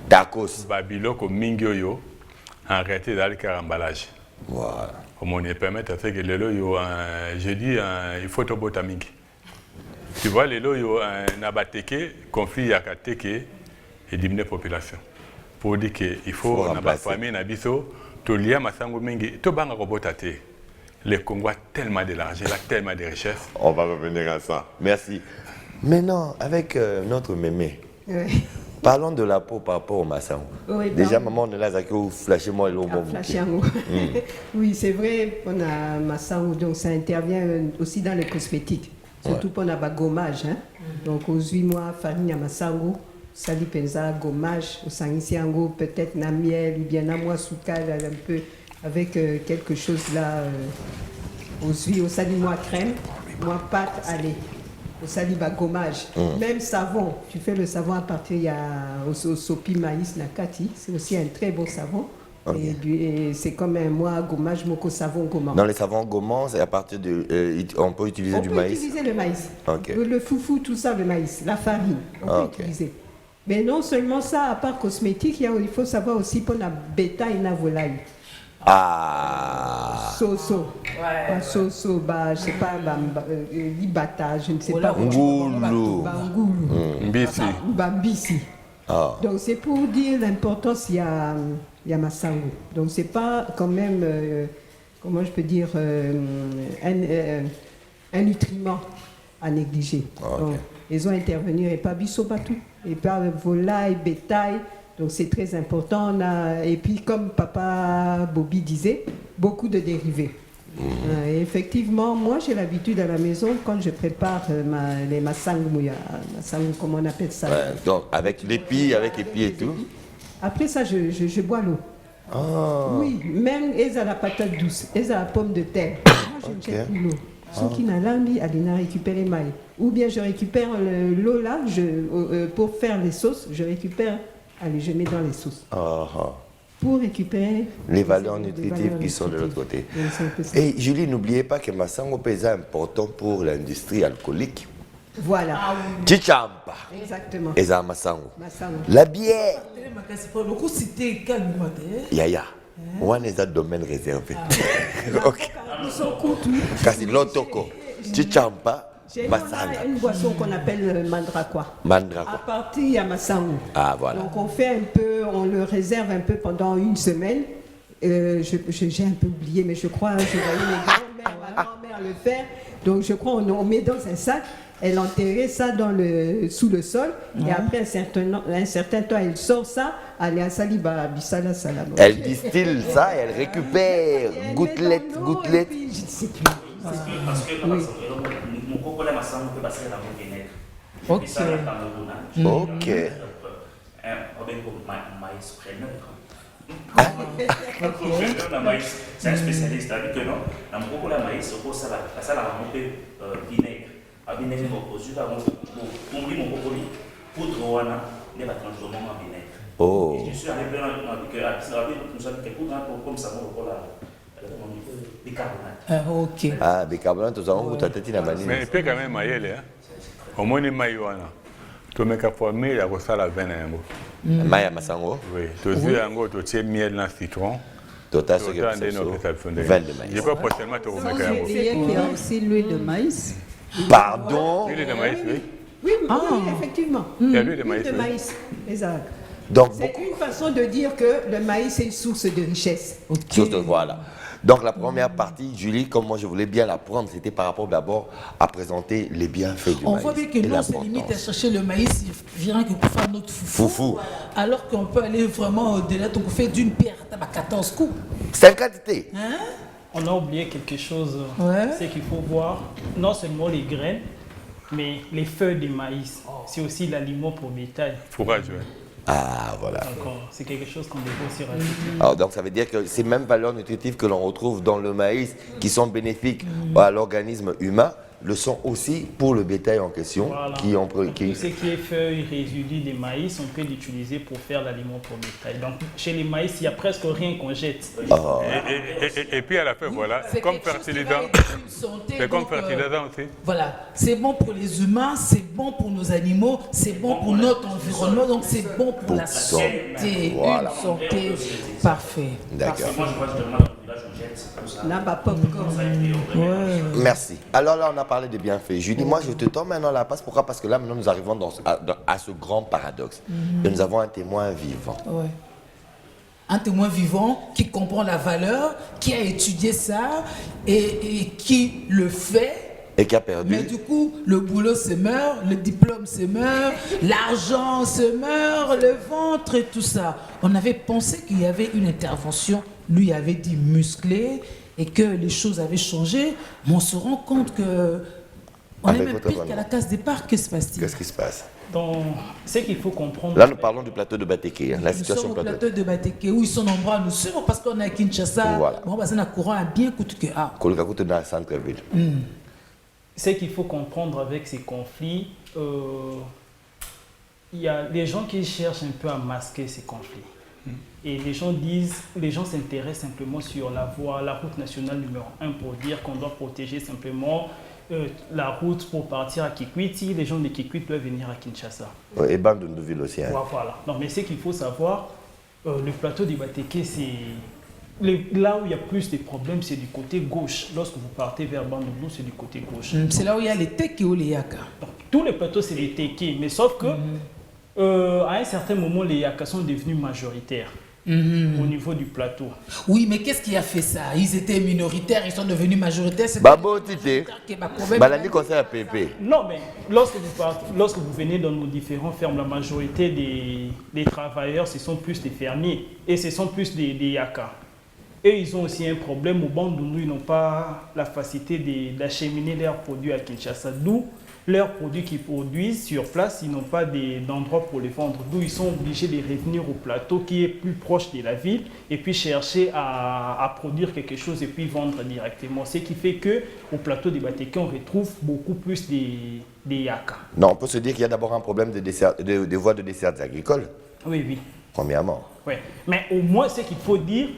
tacos ba biloko mingi oyo en réalité dans le emballage. Voilà. Comment on permettre à ce que lelo yo je dis il faut tobota mingi. Tu vois lelo yo na bateke conflit ya kateke et diminuer population. Pour dire que il faut na ba famille na biso to lia Masango mingi to banga robota te. Le Congo a tellement de l'argent, il a tellement de richesses. On va revenir à ça. Merci. Maintenant, avec notre mémé, Oui. parlons de la peau par rapport au Masango. Oui, Déjà, maman, on est là, flashez-moi le bon. Oui, c'est vrai, on a Masango, donc ça intervient aussi dans les cosmétiques. Surtout pour le gommage. Hein? Donc, aux 8 mois, farine à Masango, sali penza, gommage, au sangiango, peut-être na miel, ou bien na moi soukal, un peu, avec quelque chose là, aux 8, au sali moi crème, moi pâte, allez. Au sali gommage. Même savon, tu fais le savon à partir au sopi maïs nakati, c'est aussi un très bon savon. Okay. Et c'est comme un moi gommage moko savon gommant. Dans les savons gommants, c'est à partir de on peut utiliser du maïs. On peut utiliser le maïs. Okay. Le foufou, tout ça, le maïs, la farine, on peut utiliser. Mais non seulement ça, à part cosmétique, il faut savoir aussi pour la bétail et la volaille. Ah. Soso. Ouais. Soso, bah, je sais pas, libata, je ne sais pas. Ngoulou. Mbisi. Mbisi. Ah. Donc c'est pour dire l'importance, il y a Masango. Donc c'est pas quand même, comment je peux dire, un nutriment à négliger. Okay. Donc, ils ont intervenir et pas bisobatou, et pas volaille, bétail. Donc c'est très important. Et puis comme Papa Bobby disait, beaucoup de dérivés. Et effectivement, moi j'ai l'habitude à la maison, quand je prépare les masango, comment on appelle ça. Ouais, donc avec l'épi et tout. Après ça, je bois l'eau. Oh. Oui, même ils ont la patate douce, ils ont la pomme de terre. Moi je ne jette plus l'eau. Ceux qui n'ont l'envie, ils récupèrent les mailles. Ou bien je récupère l'eau là, pour faire les sauces, je récupère. Allez, je mets dans les sauces. Pour récupérer les valeurs nutritives qui sont de l'autre côté. Et Julie, n'oubliez pas que Masango est important pour l'industrie alcoolique. Voilà. Chichamba. Exactement. Et ça, Masango. La bière. Yaya. On est dans le domaine réservé. Ok. Kasi lotoko. Chichamba. J'ai une boisson qu'on appelle mandrakwa. Mandrakwa. À partir de Masango. Ah, voilà. Donc on fait un peu, on le réserve un peu pendant une semaine. J'ai un peu oublié, mais je crois, je voyais mes grand-mère le faire. Donc je crois on met dans un sac, elle enterrait ça sous le sol. Et après un certain temps, elle sort ça, elle est à Saliba, Bissala, Salamo. Elle distille ça et elle récupère gouttelette. Je ne sais plus. Parce que mon coco là, Masango peut passer dans le vinaigre. Ok. C'est un spécialiste. C'est-à-dire que non, dans mon coco là, maïs, on peut passer dans le vinaigre. Le vinaigre, on peut ouvrir mon coco, poudre, on va transformer en vinaigre. Oh. Je suis arrivé nous sommes comme ça, on va bicarbonate. Ok. Ah, bicarbonate, tu as un goût à tête na vanille. Mais puis quand même aïe au moins ni maïwana. Tu mets qu'à former la recette à vin yango. Maya Masango. Oui, tu dis yango tu tiens miel dans citron. Tu as ce que vin de maïs. Je crois prochainement tu remets yango. Il y a aussi l'huile de maïs. Pardon. L'huile de maïs, oui. Oui, effectivement. Il y a l'huile de maïs. L'huile de maïs, exact. Donc, C'est une façon de dire que le maïs est une source de richesse. Voilà. Donc la première partie, Julie, comme moi je voulais bien la prendre, c'était par rapport d'abord à présenter les bienfaits du maïs. On voit bien que nous, on se limite à chercher le maïs, il vient que pour faire notre foufou. Alors qu'on peut aller vraiment au-delà, donc on fait d'une pierre à 14 coups. C'est une quantité. Hein? On a oublié quelque chose, c'est qu'il faut voir non seulement les graines, mais les feuilles de maïs. C'est aussi l'aliment pour bétail. Fourrage, oui. Ah, voilà. C'est quelque chose qu'on devrait aussi rajouter. Alors, donc ça veut dire que ces mêmes valeurs nutritives que l'on retrouve dans le maïs, qui sont bénéfiques à l'organisme humain, le sont aussi pour le bétail en question. Voilà. Tout ce qui est feuilles, résidus des maïs, on peut l'utiliser pour faire l'aliment pour bétail. Donc chez les maïs, il n'y a presque rien qu'on jette. Oh. Et puis à la fin, voilà, comme fertilisant. C'est comme fertilisant aussi. Voilà, c'est bon pour les humains, c'est bon pour nos animaux, c'est bon pour notre environnement, donc c'est bon pour la santé. Voilà. Une santé parfaite. D'accord. Moi, je vois justement dans le village, on jette, c'est comme ça. Là, bah, popcorn. Merci. Alors là, on a parlé de bienfaits. Julie, moi, je te tends maintenant la passe. Pourquoi? Parce que là, maintenant, nous arrivons à ce grand paradoxe. Et nous avons un témoin vivant. Ouais. Un témoin vivant qui comprend la valeur, qui a étudié ça et qui le fait. Et qui a perdu. Mais du coup, le boulot se meurt, le diplôme se meurt, l'argent se meurt, le ventre et tout ça. On avait pensé qu'il y avait une intervention, lui avait dit musclé, et que les choses avaient changé, mais on se rend compte que on est même pire qu'à la case départ. Que se passe-t-il? Qu'est-ce qui se passe? Donc, ce qu'il faut comprendre... Là, nous parlons du plateau de Batéké. La Nous situation sommes au plateau de Batéké, où ils sont nombreux à nous suivre, parce qu'on est à Kinshasa. Voilà. Bon, parce qu'on a courant à bien coûté que... Ah. Kolkakoute dans le centre-ville. Ce qu'il faut comprendre avec ces conflits, il y a des gens qui cherchent un peu à masquer ces conflits. Et les gens s'intéressent simplement sur la voie, la route nationale numéro 1 pour dire qu'on doit protéger simplement la route pour partir à Kikwiti. Les gens de Kikwiti peuvent venir à Kinshasa. Et Bandundouville aussi. Hein. Voilà. Non, mais ce qu'il faut savoir, le plateau du Batéké, c'est... Là où il y a plus de problèmes, c'est du côté gauche. Lorsque vous partez vers Bandundu, c'est du côté gauche. C'est là où il y a les Teke ou les Yaka. Donc, tous les plateaux, c'est les Teke. Mais sauf que, à un certain moment, les Yaka sont devenus majoritaires au niveau du plateau. Oui, mais qu'est-ce qui a fait ça? Ils étaient minoritaires, ils sont devenus majoritaires. Babo Tite, Balani conseil à PP. Non, mais lorsque vous venez dans nos différentes fermes, la majorité des travailleurs, ce sont plus des fermiers et ce sont plus des Yaka. Et ils ont aussi un problème au Bandundu, ils n'ont pas la facilité d'acheminer leurs produits à Kinshasa. D'où leurs produits qu'ils produisent sur place, ils n'ont pas d'endroit pour les vendre. D'où ils sont obligés de revenir au plateau qui est plus proche de la ville et puis chercher à produire quelque chose et puis vendre directement. Ce qui fait qu'au plateau des Batéké, on retrouve beaucoup plus des Yaka. Non, on peut se dire qu'il y a d'abord un problème de voies de dessert agricoles. Oui, oui. Premièrement. Oui, mais au moins, ce qu'il faut dire,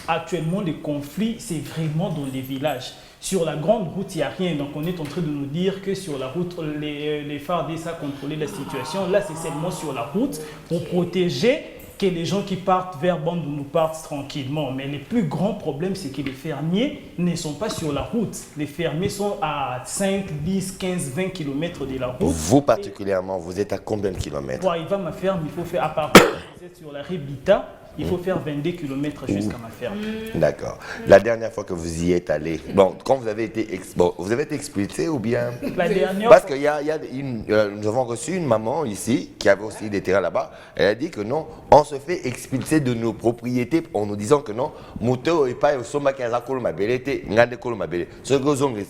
actuellement, le conflit, c'est vraiment dans les villages. Sur la grande route, il n'y a rien. Donc, on est en train de nous dire que sur la route, les FARDC ça contrôler la situation. Là, c'est seulement sur la route pour protéger que les gens qui partent vers Bandundu partent tranquillement. Mais le plus grand problème, c'est que les fermiers ne sont pas sur la route. Les fermiers sont à 5, 10, 15, 20 km de la route. Vous particulièrement, vous êtes à combien de kilomètres? Il va ma ferme, il faut faire, à partir de vous êtes sur la Rébita, il faut faire 22 km jusqu'à ma ferme. D'accord. La dernière fois que vous y êtes allé, bon, quand vous avez été, vous avez été expulsé ou bien? La dernière Parce fois... que nous avons reçu une maman ici qui avait aussi des terrains là-bas. Elle a dit que non, on se fait expulser de nos propriétés en nous disant que non, moto et pas au soma qui a la colle ma belle, ngande colle ma belle. Ce que vous avez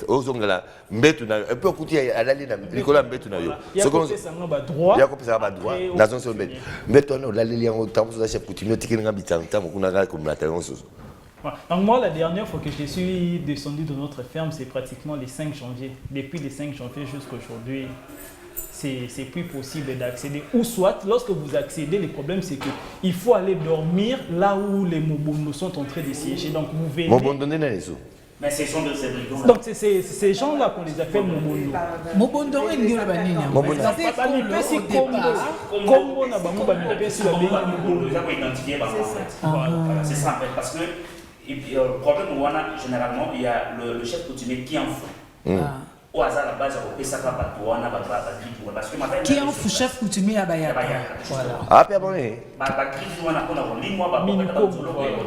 là, mbetu na, un peu coûté à l'aller na, Nicolas mbetu na yo. Il y a coupé ça en droit. Il y a coupé ça en droit. Nation sur mbetu. Mbetu na, l'aller en temps pour chef coutumier. Donc moi, la dernière fois que je suis descendu de notre ferme, c'est pratiquement le 5 janvier. Depuis le 5 janvier jusqu'à aujourd'hui, c'est plus possible d'accéder. Ou soit, lorsque vous accédez, le problème c'est qu'il faut aller dormir là où les Mobondo sont en train de siéger. Donc vous venez... Mobondo n'est pas les Mais ce sont de ces brigands. Donc c'est ces gens-là qu'on les appelle Mobondo. Mobondo est une banine. Mobondo. Combo na bango ba mipesi ba bengi Mobondo, ils ont identifié par en fait. C'est ça en fait. Parce que le problème, généralement, il y a le chef coutumier qui en fait. au hasard la base au Pesaka Batouana, parce que qui est un chef coutumier à Bayaka. Voilà. Ah, puis abonné.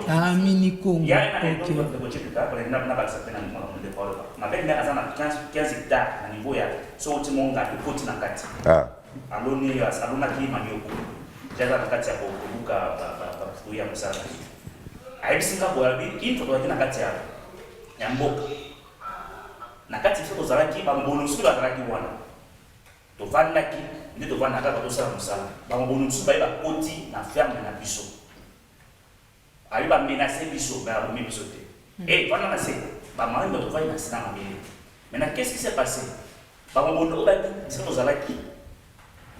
Ah, mini-Congo. Il y a un élément de Bocheka, pour les Nabas, ma belle-mère a 15 hectares à niveau, il y a son petit monde de côté dans Kati. Ah. Alors, il y a Salona qui m'a mis au bout. J'ai la Kati à Boka, pour y avoir ça. A ebisinga boyabi into to na kati ya mboka na kati fo tozalaki bambono suku bazalaki wana tovandaki nde tovandaka batosala mosala bambono suku baye bakoti na ferme na biso ayi bamenase biso bayabomi biso te vanda na se bamami batovandi na sina mabele. Maintenant qu'est-ce qui s'est passé? Bambono oyo bayi siko tozalaki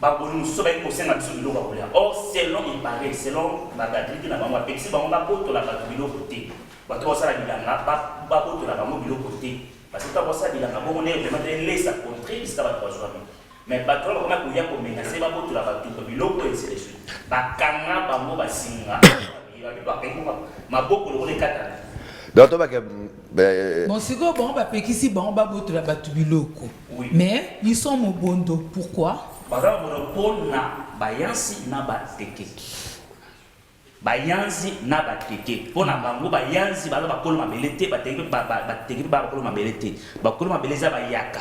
bambono mosusu bayi kosenga biso biloko ya kolia. Or selon il paraît, selon bagadriki na bango bapekisi bango bakotola bato biloko te, bato basala bilanga bakotola bango biloko te, parce que basala bilanga bongo ne vraiment elesa contre bisika bato bazwami. Mais bato wana bakoma koya komenase bakotola bato biloko ainsi de suite, bakanga bango basinga maboko lokola ekatana. Donc, bon, c'est que bon, bapekisi bango bakotola bato biloko, mais ils sont mobondo. Pourquoi? Par monopole na bayansi na bateke. Bayansi na bateke. Pona bango bayansi bala bakolo mabelete bateke bateke bakolo mabelete. Bakolo mabeleza bayaka.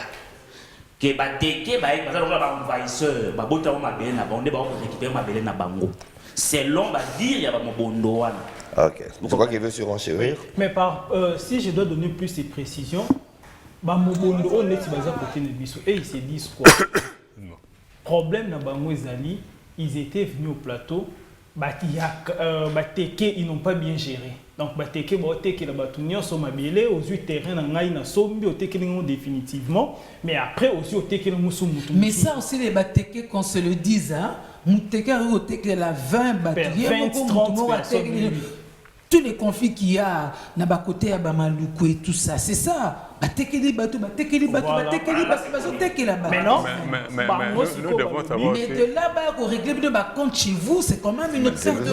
Que bateke baye bazalo ba envahisseur, babota mabele na bonde ba ko récupérer mabele na bango. Selon ba dire ya ba mobondo wana. OK. Pourquoi qu'il veut surenchérir? Mais si je dois donner plus de précisions, ba mobondo on est basé côté de biso et ils se disent quoi? Problème na bango ezali, ils étaient venus au plateau, bateke ils n'ont pas bien géré. Donc bateke bateke la batunio so mabele aux yeux terrain na ngai na sombi au teke ningo définitivement, mais après aussi au teke musu mutu. Mais ça aussi les bateke qu'on se le dise hein, muteke au teke la 20 bateke 20-30 personnes. Tous les conflits qu'il y a na côté à Bamaloukou et tout ça, c'est ça. Batekeli bateau, batekeli bateau, batekeli bateau, batekeli là-bas. Mais non, mais nous devons savoir. Mais de là-bas, pour régler de compte chez vous, c'est quand même une autre sorte de.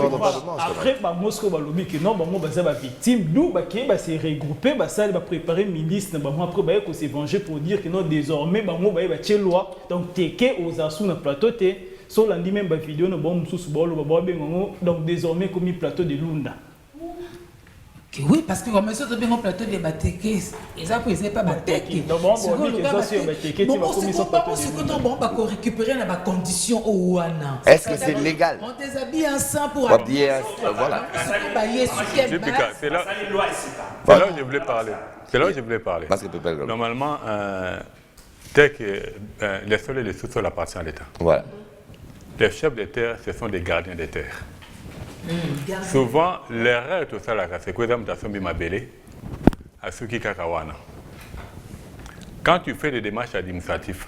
Après, Moscou va lobby que non, on va victime. Nous, va se regrouper, ça va préparer milice, après, va se venger pour dire que non, désormais, on va y loi. Donc, teke aux assous na plateau, sur la même vidéo, donc désormais, comme plateau de Lunda. Oui, parce que comme ça, tu as bien un plateau de bateke, et ça, ils n'ont pas bateke. Bon, on va récupérer la condition au Wana. Est-ce que c'est légal? On déshabille ensemble pour habiller. Voilà. C'est là où je voulais parler. C'est là où je voulais parler. Parce que normalement, dès que les sols et les sous-sols appartiennent à l'État. Voilà. Les chefs de terre, ce sont des gardiens des terres. Souvent, l'erreur de tout ça, c'est que les mabélé à ceux qui kakawana. Quand tu fais des démarches administratives,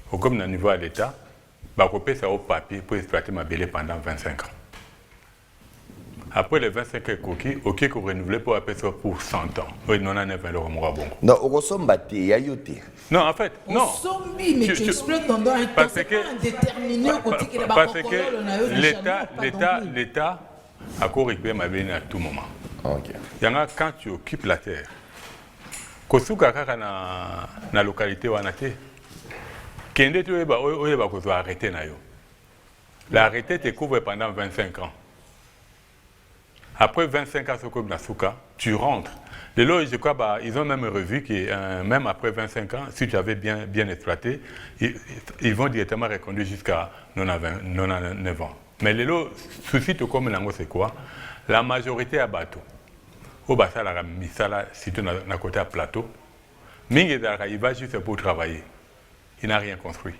comme au niveau de l'État, tu peux ça au papier pour exploiter mabélé pendant 25 ans. Après les 25 ans coquilles, ok, qu'on renouvelle pour appeler ça pour 100 ans. Oui, non, on a 9 euros. Non, au ressemble à non, en fait, non. Mais tu exploites pendant un temps, parce que l'État a récupéré ma bénédiction à tout moment. Il y a quand tu occupes la terre, Kosuka na la localité où on a été, Kende tu vas arrêter na yo. L'arrêté te couvre pendant 25 ans. Après 25 ans, tu rentres. Les lois, je crois, ils ont même revu que même après 25 ans, si tu avais bien exploité, ils vont directement reconduire jusqu'à 99 ans. Mais les lois, souci de comme c'est quoi? La majorité à bateau. Au bassin, la misala, si tu es à côté à plateau, il va juste pour travailler. Il n'a rien construit.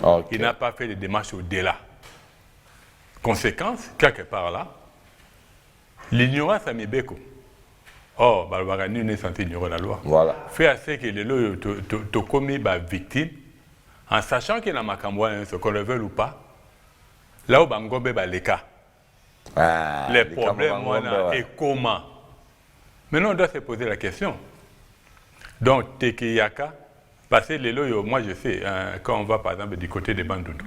Okay. Il n'a pas fait de démarches au-delà. Conséquence, quelque part là, l'ignorance à Mibeko. Oh, Balbarani n'est censé ignorer la loi. Voilà. Fait assez que les lois te commis victime, en sachant que la Makamboua, ce qu'on le veut ou pas, là où Bangombe les cas. Les problèmes, et comment. Maintenant, on doit se poser la question. Donc, Tekeyaka, parce que les lois, moi je sais, quand on va par exemple du côté de Bandundu,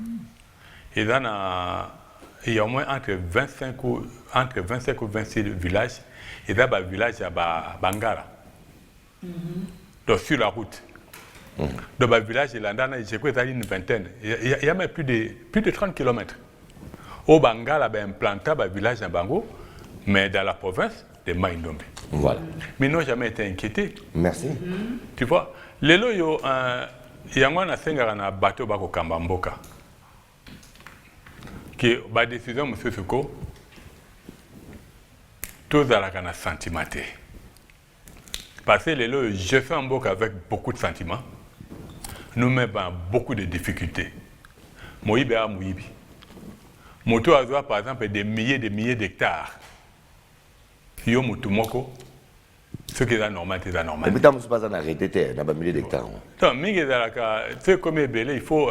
il y a au moins entre 25 ou 26 villages, et là, il y a un village à Bangara. donc sur la route. Dans le village de Landana, j'ai une vingtaine. Il y a même plus de 30 km. Au Bangala, il y a implanté un village dans Bango, mais dans la province de Maïndombe. Voilà. Mais ils n'ont jamais été inquiétés. Merci. Tu vois, les lots, il y a un bateau au Kambamboka. Qui est la décision, M. Souko, tous à la sentimenté. Parce que les lots, je fais un boc avec beaucoup de sentiments. Nous mettons beaucoup de difficultés. Moïbe à Moïbe. Moto a par exemple des milliers d'hectares. Yo Mutumoko, ce qui est normal, c'est anormal. Et puis, tu n'as pas arrêté, tu as milliers d'hectares. C'est comme il faut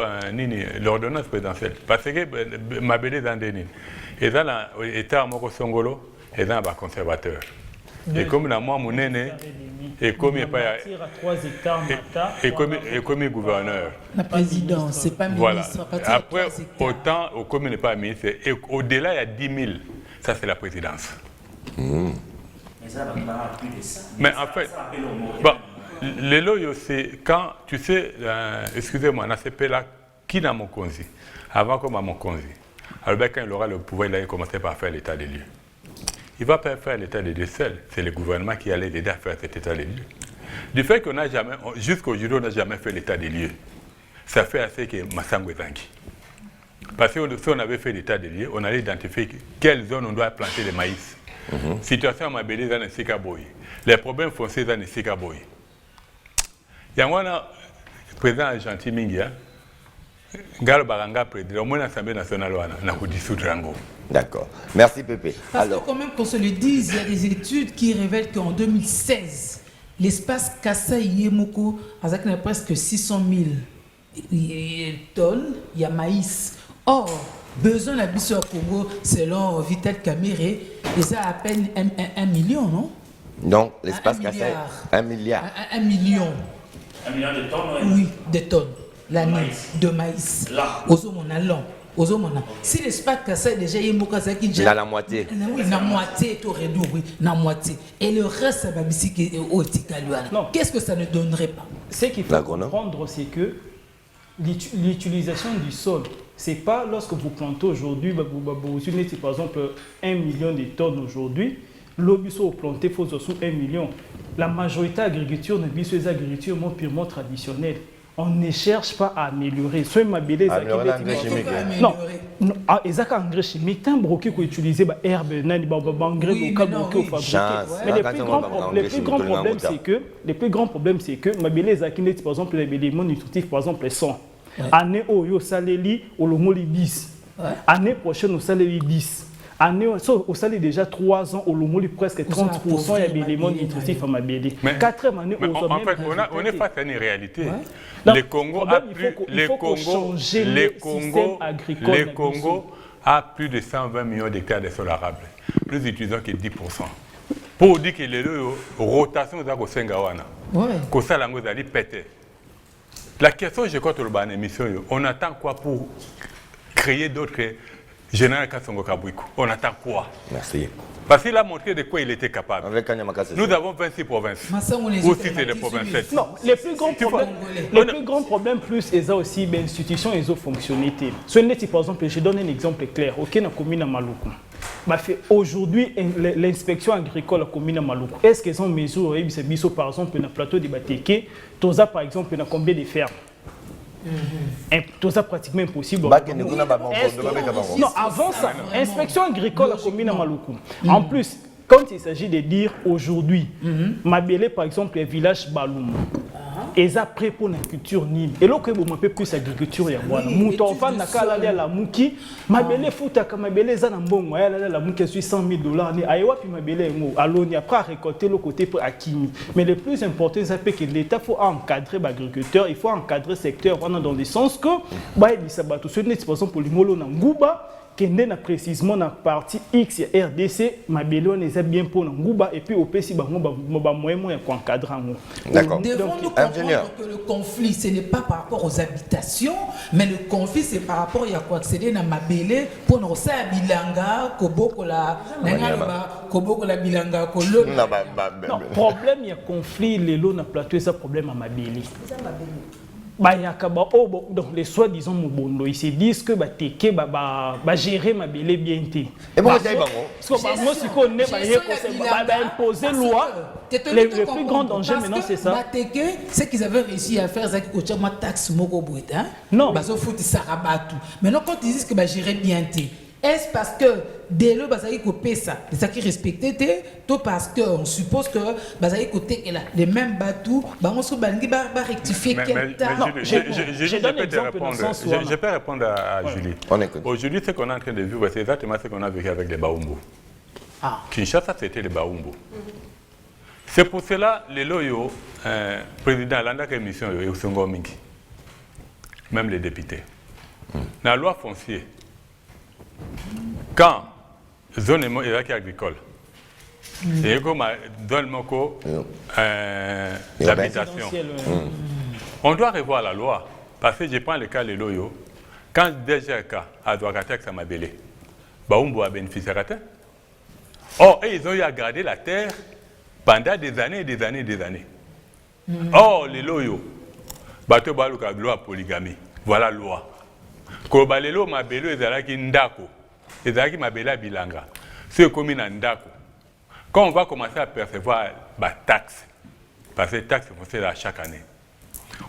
l'ordonnance présidentielle. Parce que ma belle dans des nines. Et dans l'État Moko Songolo, et dans les conservateurs. Et comme la moi, mon aîné, et comme il n'y a pas. Et comme gouverneur. La présidence, c'est pas ministre. Voilà. Après, autant, comme il n'est pas ministre, et au-delà, il y a 10 000. Ça, c'est la présidence. Mais en fait, bon, les loyaux, c'est quand, tu sais, excusez-moi, on a CP là, qui n'a mon conzi, avant comme à mon conzi. Alors, quand il aura le pouvoir, il a commencé par faire l'état des lieux. Il ne va pas faire l'état des lieux seul, c'est le gouvernement qui allait aider à faire cet état des lieux. Du fait qu'on n'a jamais, jusqu'aujourd'hui, on n'a jamais fait l'état des lieux, ça fait assez que Massango est anguille. Parce que si on avait fait l'état des lieux, on allait identifier quelle zone on doit planter le maïs. Situation à Mabélé dans le Sikaboy. Les problèmes fonciers dans le Sikaboy. Il y a un président gentil Mingia, Galo Baranga président, au moins l'Assemblée nationale, on a dissoudre Rango. D'accord. Merci Pépé. Parce que quand même qu'on se le dise, il y a des études qui révèlent qu'en 2016, l'espace Kassai Yemoko a presque 600 000 tonnes, il y a maïs. Or, besoin d'habiter au Congo, selon Vital Kamere, et ça à peine 1 million, non? Donc, l'espace Kassai, 1 milliard. 1 million. 1 million de tonnes, oui, de tonnes. L'année de maïs. Là. Si l'espace Kassai déjà il y a la moitié. La moitié est au réduit, oui, la moitié. Et le reste, ça va au Tikaluana. Qu'est-ce que ça ne donnerait pas? Ce qu'il faut comprendre, c'est que l'utilisation du sol, c'est pas lorsque vous plantez aujourd'hui, vous utilisez par exemple 1 million de tonnes aujourd'hui, l'obuso planté faut sous 1 million. La majorité de l'agriculture n'est pas une agriculture purement traditionnelle. On ne cherche pas à améliorer. Soit améliorer l'engrais chimique. Non, exact engrais chimique. Tant broqué qu'on utilise herbe, engrais local broqué ou fabriqué. Mais le plus grand problème c'est que mabélé zakine par exemple les éléments nutritifs par exemple sont année au yo saléli au lomoli 10. Année prochaine au saléli 10. Année au salaire déjà 3 ans au lomoli presque 30% il y a des éléments nutritifs à mabélé. 4e année au en fait on est face à une réalité. Le Congo a plus de 120 millions d'hectares de sol arable, plus utilisant que 10%. Pour dire que les rotations de Sengawana, que ça l'ango d'aller péter. La question je crois que le émission, on attend quoi pour créer d'autres général Kassongo Kabouikou? On attend quoi? Merci. Parce qu'il a montré de quoi il était capable. Nous avons 26 provinces. Aussi, c'est les provinces. Non, les plus grands problèmes, plus, ils ont aussi des institutions, ils ont fonctionné. Par exemple, je donne un exemple clair. Ok, dans la commune de Maluku. Aujourd'hui, l'inspection agricole de la commune de Maluku, est-ce qu'ils ont mesuré, par exemple, dans le plateau de Bateke, par exemple, dans combien de fermes? Tout ça pratiquement impossible. Non, avant ça, inspection agricole à la commune de Maluku. En plus, quand il s'agit de dire aujourd'hui, Mabélé par exemple, le village Baloum, ils sont prêts pour la culture Nîmes. Et là, que vous m'appelez plus agriculture, il y a Mouton fan n'a qu'à aller à la Mouki. Mabélé fouta comme Mabélé Zanambon, la Mouki suis $100 000. Aïwa puis Mabélé alors il y a pas récolter le côté pour Akimi. Mais le plus important, c'est que l'État faut encadrer l'agriculteur, il faut encadrer le secteur dans le sens que bah il s'abat tout ce n'est pas pour limolo na Ngouba. kende na précisément na partie X ya RDC mabele on est bien pour nguba et puis au pesi bango ba moyen ya encadrer ngo. D'accord. Devons-nous comprendre que le conflit ce n'est pas par rapport aux habitations mais le conflit c'est par rapport à quoi accéder na mabele pour no sa bilanga koboko la koboko la bilanga kolo. Non, problème il y a conflit lelo na plateau ça problème à mabele. Donc les soi-disant Mobondo, ils se disent que Teke va gérer ma belle bien. Et bon, parce que moi, si on est imposer loi, le plus grand danger maintenant c'est ça. Teke, ce qu'ils avaient réussi à faire, c'est que ma taxe moko bruta. Non. Parce que faut ça rabattu. Maintenant quand ils disent que gérer bien, est-ce parce que dès le bazaki copé ça, c'est ça qui respectait tout parce que on suppose que bazaki côté est là les mêmes bateaux, on se bangi ba rectifier je peux répondre à Julie. Aujourd'hui ce qu'on est en train de vivre c'est exactement ce qu'on a vécu avec les Baumbo. Kinshasa c'était les Baumbo. C'est pour cela les loyaux président landa que mission au Songo mingi. Même les députés. La loi foncière quand zone est agricole et comme zone moko d'habitation, on doit revoir la loi parce que je prends le cas de l'Oyo quand DGK a droit à taxe à Mabélé, Baumbo a bénéficié à terre. Or ils ont eu à garder la terre pendant des années et des années et des années. Or les loyaux bateau baluka loi polygamie, voilà la loi. Kobalelo mabelo ezalaki ndako. Ezalaki mabela bilanga. C'est comme une ndako. Quand on va commencer à percevoir la taxe, parce que les taxes sont faites à chaque année,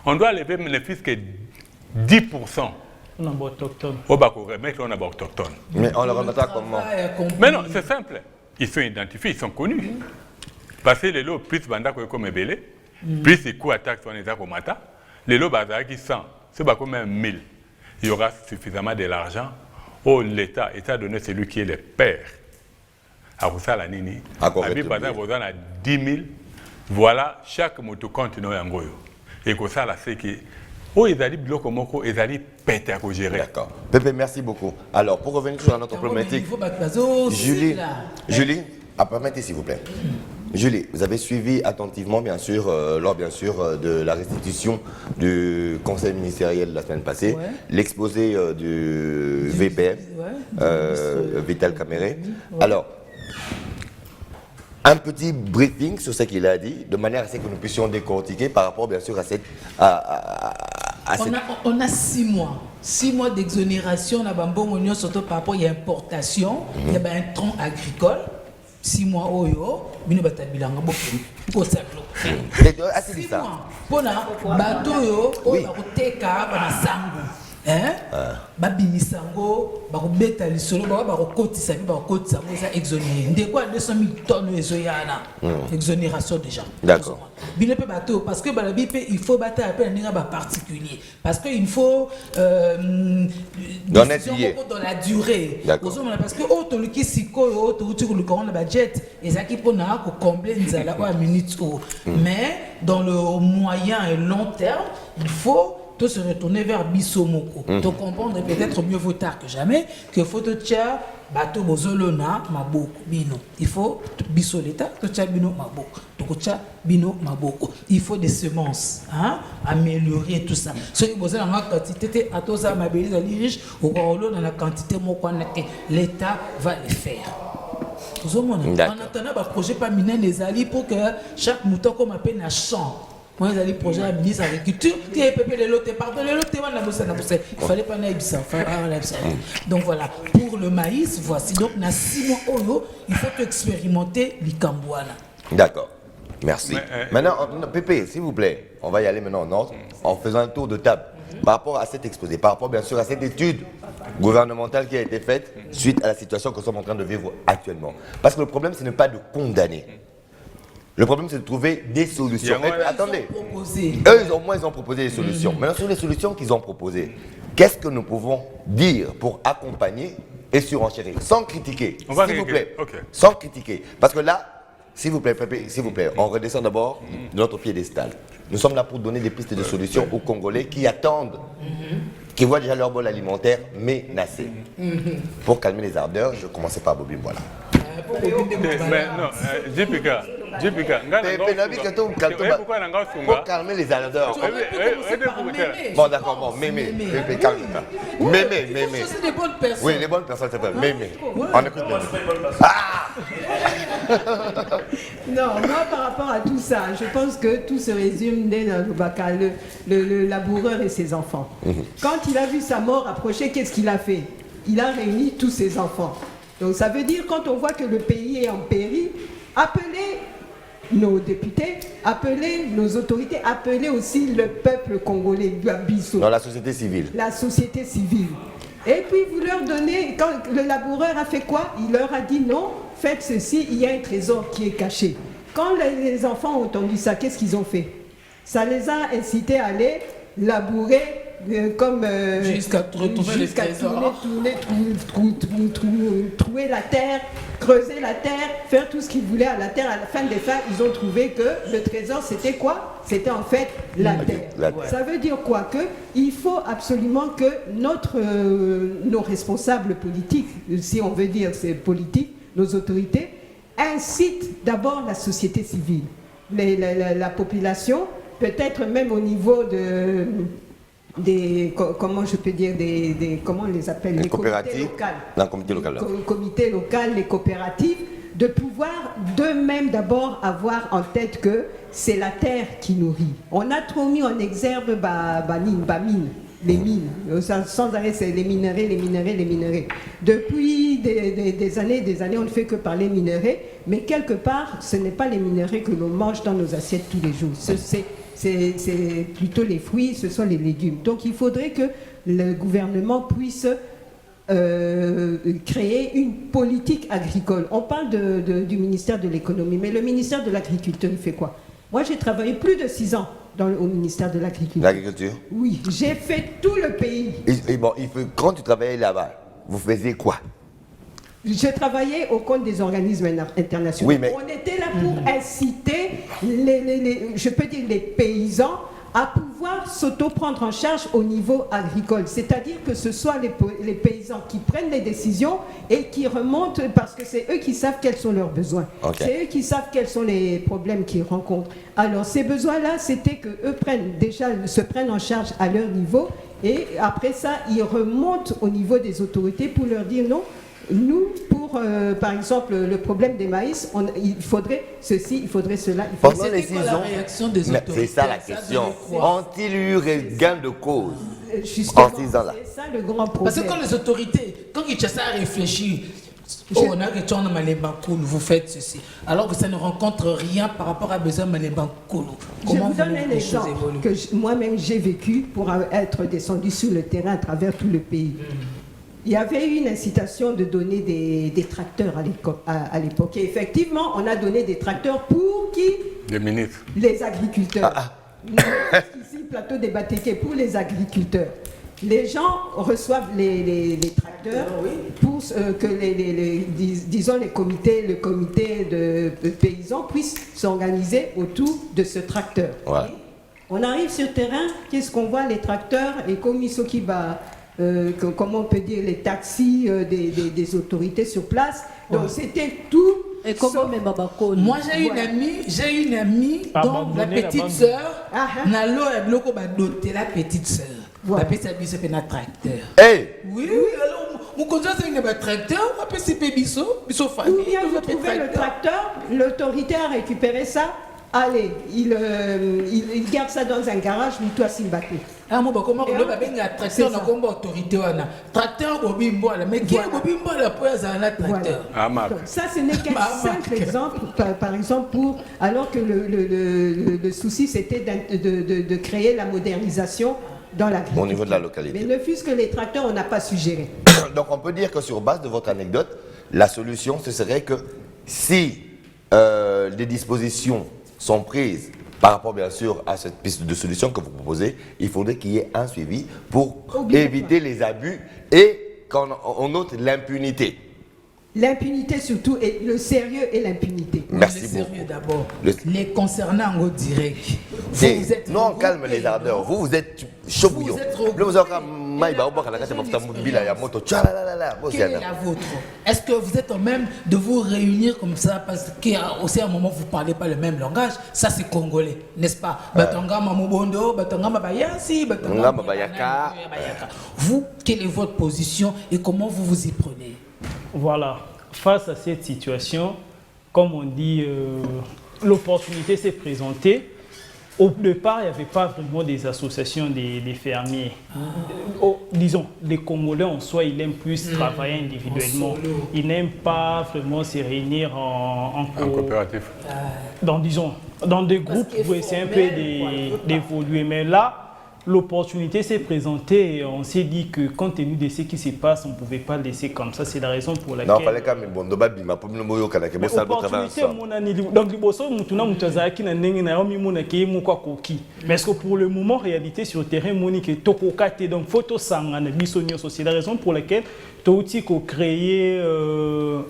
on doit lever le fisc que 10%. On a autochtone. On va remettre on a autochtone. Mais on le remettra comment? Mais non, c'est simple. Ils sont identifiés, ils sont connus. Parce que les lots plus bandako comme belé, plus les coûts à taxe on est à Komata, les lots bazaki 100, c'est pas comme 1000. Il y aura suffisamment de l'argent. Oh, l'État, état donné celui qui est le père. À ça, la nini. À vous a 10 000. Voilà, chaque motocompte nous en goyo. Et que ça, là, c'est que. Oh, ils allaient bloquer moko, ils allaient péter à gérer. D'accord. Pépé, merci beaucoup. Alors, pour revenir sur notre problématique. Julie, permettez s'il vous plaît. Julie, vous avez suivi attentivement, bien sûr, lors de la restitution du conseil ministériel la semaine passée, l'exposé du VPM, Vital Caméré. Alors, un petit briefing sur ce qu'il a dit, de manière à ce que nous puissions décortiquer par rapport, bien sûr, à cette... On a 6 mois. 6 mois d'exonération, surtout par rapport à l'importation, il y a un tronc agricole. 6 mois oyo bino batabilanga bokeni ko sablo 6 mois pona bato yo oyo bakoteka bana sango babimisango bakobeta lisolo bakokotisa bi bakokotisa ngo ça exonéré ndeko 200 000 tonnes ezoyana exonération déjà. D'accord. Bino pe bato parce que balabi pe il faut bata appel ninga ba particulier parce que il faut dans la durée. Parce que auto le qui sikoyo auto tu le corona budget ezaki pona ko combler nzala kwa minute mais dans le moyen et long terme il faut se retourner vers Bissomoko. Donc comprendre peut-être mieux vaut tard que jamais que faut te tia bateau bozolona maboko bino. Il faut bisoleta to tia bino maboko. To tia bino maboko. Il faut des semences, améliorer tout ça. Ce qui besoin en quantité à tous ça mabeli riche au dans la quantité moko l'État va les faire. En attendant un projet pas miner les alliés pour que chaque mouton comme appelle un champ. Moi, j'ai des projets à ministre de l'Agriculture, qui est peuplé les lots, pardon, les lots, il fallait pas naître ça. Donc voilà, pour le maïs, voici. Donc, dans 6 mois, il faut expérimenter l'Ikambouana. D'accord, merci. Maintenant, Pépé, s'il vous plaît, on va y aller maintenant en ordre, en faisant un tour de table. Par rapport à cet exposé, par rapport bien sûr à cette étude gouvernementale qui a été faite suite à la situation que nous sommes en train de vivre actuellement. Parce que le problème, ce n'est pas de condamner. Le problème, c'est de trouver des solutions. Attendez, eux, au moins, ils ont proposé des solutions. Maintenant, sur les solutions qu'ils ont proposées, qu'est-ce que nous pouvons dire pour accompagner et surenchérir, sans critiquer, s'il vous plaît, sans critiquer. Parce que là, s'il vous plaît, Pépé, s'il vous plaît, on redescend d'abord de notre piédestal. Nous sommes là pour donner des pistes de solutions aux Congolais qui attendent qui voient déjà leur bol alimentaire menacé. Pour calmer les ardeurs, je commençais par Bobby Mboala. Mais non, Jipika, pour calmer les ardeurs. Bon, d'accord, bon, Mémé, calme-toi. Mémé. C'est des bonnes personnes. Oui, les bonnes personnes, c'est vrai. Mémé. On écoute Mémé. Ah! Non, moi par rapport à tout ça, je pense que tout se résume dans le laboureur et ses enfants. Quand il a vu sa mort approcher, qu'est-ce qu'il a fait? Il a réuni tous ses enfants. Donc ça veut dire quand on voit que le pays est en péril, appelez nos députés, appelez nos autorités, appelez aussi le peuple congolais, dans la société civile. La société civile. Et puis vous leur donnez, quand le laboureur a fait quoi? Il leur a dit non, faites ceci, il y a un trésor qui est caché. Quand les enfants ont entendu ça, qu'est-ce qu'ils ont fait? Ça les a incités à aller labourer jusqu'à retrouver les trésors. Trouver la terre, creuser la terre, faire tout ce qu'ils voulaient à la terre. À la fin des fins, ils ont trouvé que le trésor, c'était quoi? C'était en fait la terre. Ça veut dire quoi? Il faut absolument que nos responsables politiques, si on veut dire c'est politique, nos autorités, incitent d'abord la société civile, la population, peut-être même au niveau comment je peux dire, comment on les appelle, les comités locaux. Comité local, les coopératives, de pouvoir d'eux-mêmes d'abord avoir en tête que c'est la terre qui nourrit. On a trop mis en exergue les mines. Sans arrêt, c'est les minerais. Depuis des années, on ne fait que parler minerais, mais quelque part, ce n'est pas les minerais que l'on mange dans nos assiettes tous les jours. C'est plutôt les fruits, ce sont les légumes. Donc il faudrait que le gouvernement puisse créer une politique agricole. On parle du ministère de l'économie, mais le ministère de l'agriculture, il fait quoi? Moi, j'ai travaillé plus de 6 ans au ministère de l'agriculture. L'agriculture? Oui, j'ai fait tout le pays. Et bon, quand tu travaillais là-bas, vous faisiez quoi? J'ai travaillé au compte des organismes internationaux. Oui, mais... On était là pour inciter je peux dire les paysans à pouvoir s'auto-prendre en charge au niveau agricole. C'est-à-dire que ce soit les paysans qui prennent les décisions et qui remontent, parce que c'est eux qui savent quels sont leurs besoins. Okay. C'est eux qui savent quels sont les problèmes qu'ils rencontrent. Alors ces besoins-là, c'était qu'eux se prennent en charge à leur niveau, et après ça, ils remontent au niveau des autorités pour leur dire non. Nous, pour par exemple le problème des maïs, il faudrait ceci, il faudrait cela. Pendant les 6 ans, la réaction des autorités? C'est ça la question. Ont-ils eu gain de cause justement, en 6 ans-là? C'est ça le grand problème. Parce que quand les autorités, quand Kinshasa réfléchit, on a retourné à Malébankoulou, vous faites ceci, alors que ça ne rencontre rien par rapport à besoin de Malébankoulou. Je vous donne un exemple que moi-même j'ai vécu pour être descendu sur le terrain à travers tout le pays. Il y avait eu une incitation de donner des tracteurs à l'époque. Et effectivement, on a donné des tracteurs pour qui? Les ministres. Les agriculteurs. Ici, le plateau des Batéké, pour les agriculteurs. Les gens reçoivent les tracteurs pour que le comité de paysans puisse s'organiser autour de ce tracteur. Ouais. On arrive sur le terrain, qu'est-ce qu'on voit? Les tracteurs, et comme Isokiba, comment on peut dire, les taxis des autorités sur place. Donc c'était tout. Et comment moi j'ai une amie dont la petite sœur n'a la petite sœur. La petite sœur fait un tracteur. Oui, alors mon cousin c'est un tracteur, après c'est biso famille. Ou bien vous trouvez le tracteur, l'autorité a récupéré ça. Allez, il garde ça dans un garage, mais toi Simbaké. Ah, moi, comment on va bien tracteur dans combat autorité wana. Tracteur bobimbola, mais qui est bobimbola pour un tracteur? Ça, ce n'est qu'un simple exemple, par exemple, alors que le souci c'était de créer la modernisation dans l'agriculture. Au niveau de la localité. Mais ne fût-ce que les tracteurs, on n'a pas suggéré. Donc on peut dire que sur base de votre anecdote, la solution ce serait que si des dispositions sont prises par rapport bien sûr à cette piste de solution que vous proposez, il faudrait qu'il y ait un suivi pour éviter les abus et qu'on note l'impunité. L'impunité surtout, et le sérieux et l'impunité. Merci le beaucoup. Sérieux d'abord. Les concernant au direct. Non, calme les ardeurs. Vous êtes chaud bouillon. Quelle est la vôtre? Est-ce que vous êtes en même de vous réunir comme ça parce qu'à aussi à un moment vous ne parlez pas le même langage? Ça c'est congolais, n'est-ce pas? Batanga Mamubondo, Batanga Mabayasi, Batanga Mabayaka. Vous, quelle est votre position et comment vous vous y prenez? Voilà, face à cette situation, comme on dit, l'opportunité s'est présentée. Au départ, il n'y avait pas vraiment des associations des fermiers. Disons, les Congolais en soi, ils aiment plus travailler individuellement. Ils n'aiment pas vraiment se réunir en coopératif. Dans des groupes pour essayer un peu d'évoluer. Mais là, l'opportunité s'est présentée et on s'est dit que compte tenu de ce qui se passe, on ne pouvait pas le laisser comme ça. C'est la raison pour laquelle... Non, il fallait quand même bon, mais est-ce que pour le moment, en réalité, sur le terrain, Monique est tokokate, donc photo sangana bisonio. C'est la raison pour laquelle Touti a créé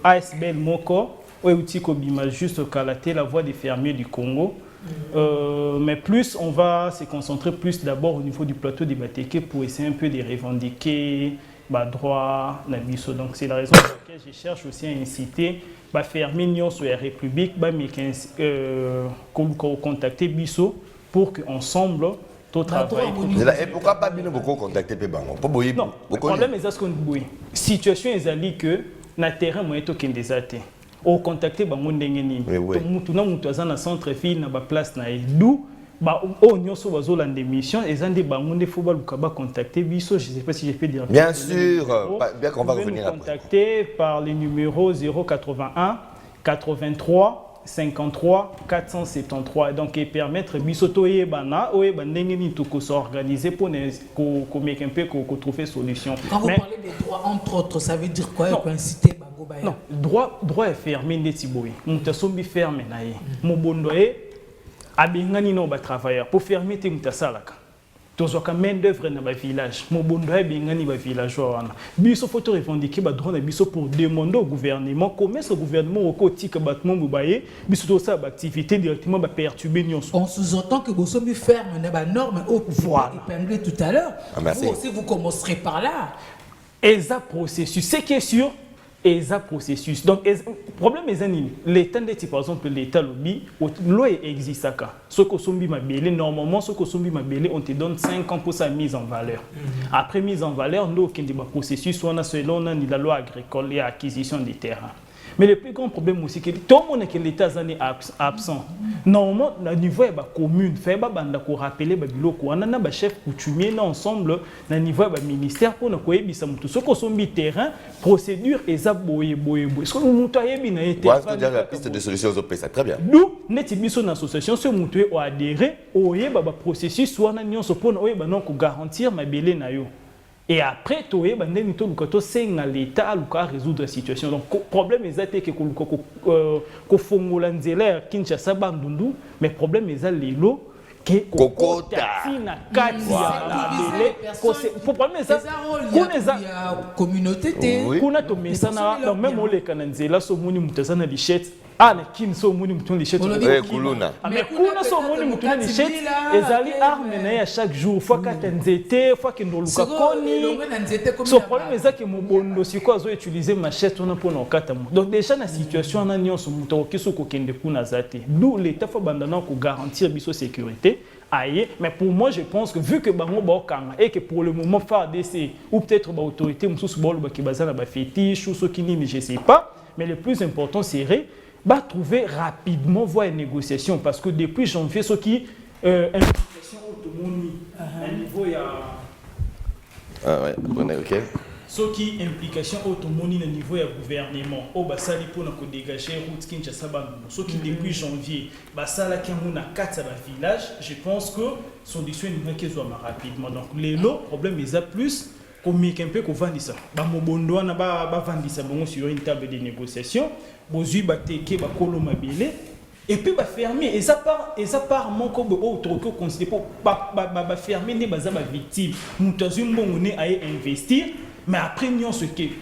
ASBL Moko, outil Kobima juste calater la voix des fermiers du Congo. Mais plus, on va se concentrer plus d'abord au niveau du plateau des Bateke pour essayer un peu de revendiquer droit la biso. Donc c'est la raison pour laquelle je cherche aussi à inciter fermer l'Union sur la République, contacter biso pour qu'ensemble tout travail. Et pourquoi pas bien beaucoup contacter Pébango? Non, le problème est que la situation est que na terrain moyen to kendezate. Au contacter bango ndenge nini mutuna mutu aza na centre ville na ba place na edu o nyonso bazola d'émission et zande bango nde faut baluka ba contacter biso. Je sais pas si je peux dire bien sûr bien qu'on va revenir après. Contacter par le numéro 081 83 53 473 donc et permettre biso to yebana oyeba ndenge nini to s'organiser pour ko make un peu ko trouver solution. Quand vous parlez des droits entre autres, ça veut dire quoi? Inciter bango baya? Non, droit est fermé ndeti boy. Mutasombi fermé na ye. Mobondo e abengani no ba travailleur pour fermer te mutasalaka. Tozoka main d'œuvre na ba village. Mobondo e bengani ba villageois wana. Biso photo revendiquer ba droit na biso pour demander au gouvernement comment ce gouvernement au kotika battement bobaye biso to sa activité directement ba perturber nyonso. On sous-entend que Bosombi ferme na ba norme au pouvoir épinglé tout à l'heure. Vous aussi vous commencerez par là. Et ça processus, c'est qui est sûr. Et ça processus. Donc, le problème est que l'État, par exemple, l'État lobby, loi existe. Ce que sont normalement, ce que sont on te donne 5 ans pour sa mise en valeur. Après mise en valeur, nous, avons un processus, on a selon la loi agricole et acquisition des terrains. Mais le plus grand problème aussi, c'est que tout le monde que l'État est absent. Normalement, au niveau de la commune, il faut rappeler les chefs coutumiers ensemble, au niveau du ministère, pour nous dire que ce que sont les terrains, procédure et ça, est-ce que nous avons la piste de solution aux OP, très bien. Nous, nous avons une association, si nous avons adhéré au processus, soit nous garantir ma belé. Et après, tu as l'État à résoudre la situation. Donc, le problème est que Kinshasa, mais le problème est que le problème est que communauté ah, na kin so moni muton les chèques. Kuluna. Mais kuna so moni muton les chèques. Ezali arme na ya chaque jour. Fois katenzete, fois kindoluka koni. So problème est que mobondo siko azo utiliser machette on pour na kata mo. Donc déjà na situation na nyonso muto kiso ko kende kuna zate. D'où l'état faut bandana ko garantir biso sécurité. Aïe, mais pour moi je pense que vu que bango ba kanga et que pour le moment FARDC ou peut-être ba autorité mususu ba lo ba kibazana ba fétiche ou ce qui ni je sais pas, mais le plus important serait trouver rapidement voie une négociation parce que depuis janvier ce qui implication autonomie à niveau il y a ok ce qui implication autonomie au niveau du gouvernement au basali pour nous dégager route Kinshasa ce qui depuis janvier basala qui on a 4 à la village je pense que solution est qui soit rapidement donc les problème est plus comme un peu qu'on vend ça ba mobondo na ba vendre ça bon sur une table de négociation bozui bateke ba koloma belé et puis ba fermer et ça part mon comme autre que considérer ba fermer ne baza ba victime mutazu mbongo ne aye investir Mais après, nous, ce qui est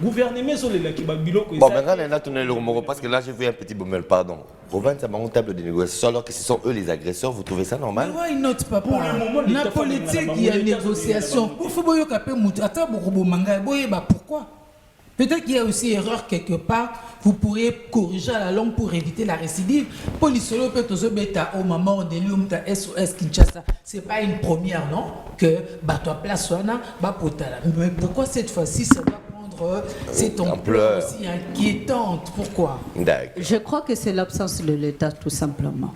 gouvernement sur les biloko. Bon, maintenant, on a tourné le Romoro parce que là, j'ai vu un petit boumel, pardon. Robin, ça m'a une table de négociation alors que ce sont eux les agresseurs. Vous trouvez ça normal? Oui, notre papa. Pour le moment, la politique, il y a une négociation. Pourquoi? Peut-être qu'il y a aussi erreur quelque part. Vous pourriez corriger à la longue pour éviter la récidive. Police peut au moment de l'UMTA SOS Kinshasa. Ce n'est pas une première, non? Que bateau place mais pourquoi cette fois-ci ça doit prendre cette ampleur aussi inquiétante? Pourquoi? Je crois que c'est l'absence de l'État, tout simplement.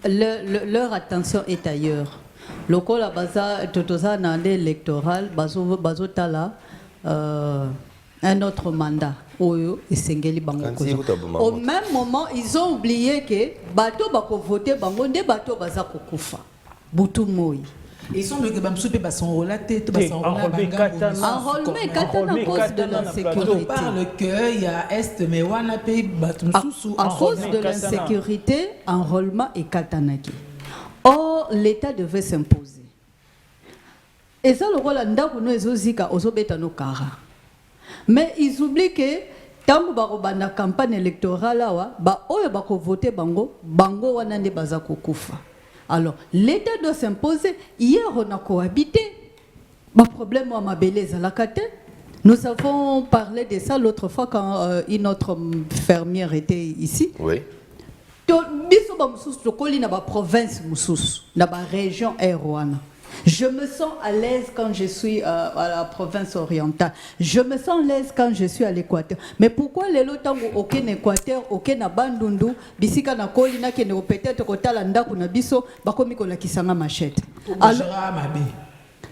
Leur attention est ailleurs. Le col à Baza, Totoza, Nande électoral, Bazo Tala, un autre mandat. Au même moment, ils ont oublié que bateau bako voté bango des bateaux bazako kufa. Butu moi. Ils sont le Gabamsoupe enrôlement katana à cause de l'insécurité. On parle qu'il y a Est, mais on a payé à cause de l'insécurité, enrôlement et katanaki. Or, l'État devait s'imposer. Et ça, le rôle d'Andakouno et Zozika, Ozobetano Kara. Mais ils oublient que tant que la campagne électorale, voter bango wanande bazako kufa. Alors l'État doit s'imposer. Hier on a cohabité. Le problème à ma belle nous avons parlé de ça l'autre fois quand une autre fermière était ici. Oui. Biso ba mususu tokoli na ba province mususu na ba région Rwanda. Je me sens à l'aise quand je suis à la province orientale. Je me sens à l'aise quand je suis à l'Équateur. Mais pourquoi les lots aucun Équateur, aucun Bandundu, bisika na kolina qui ne peut-être kotala ndaku na biso bakomi ko la kisanga machette. Alors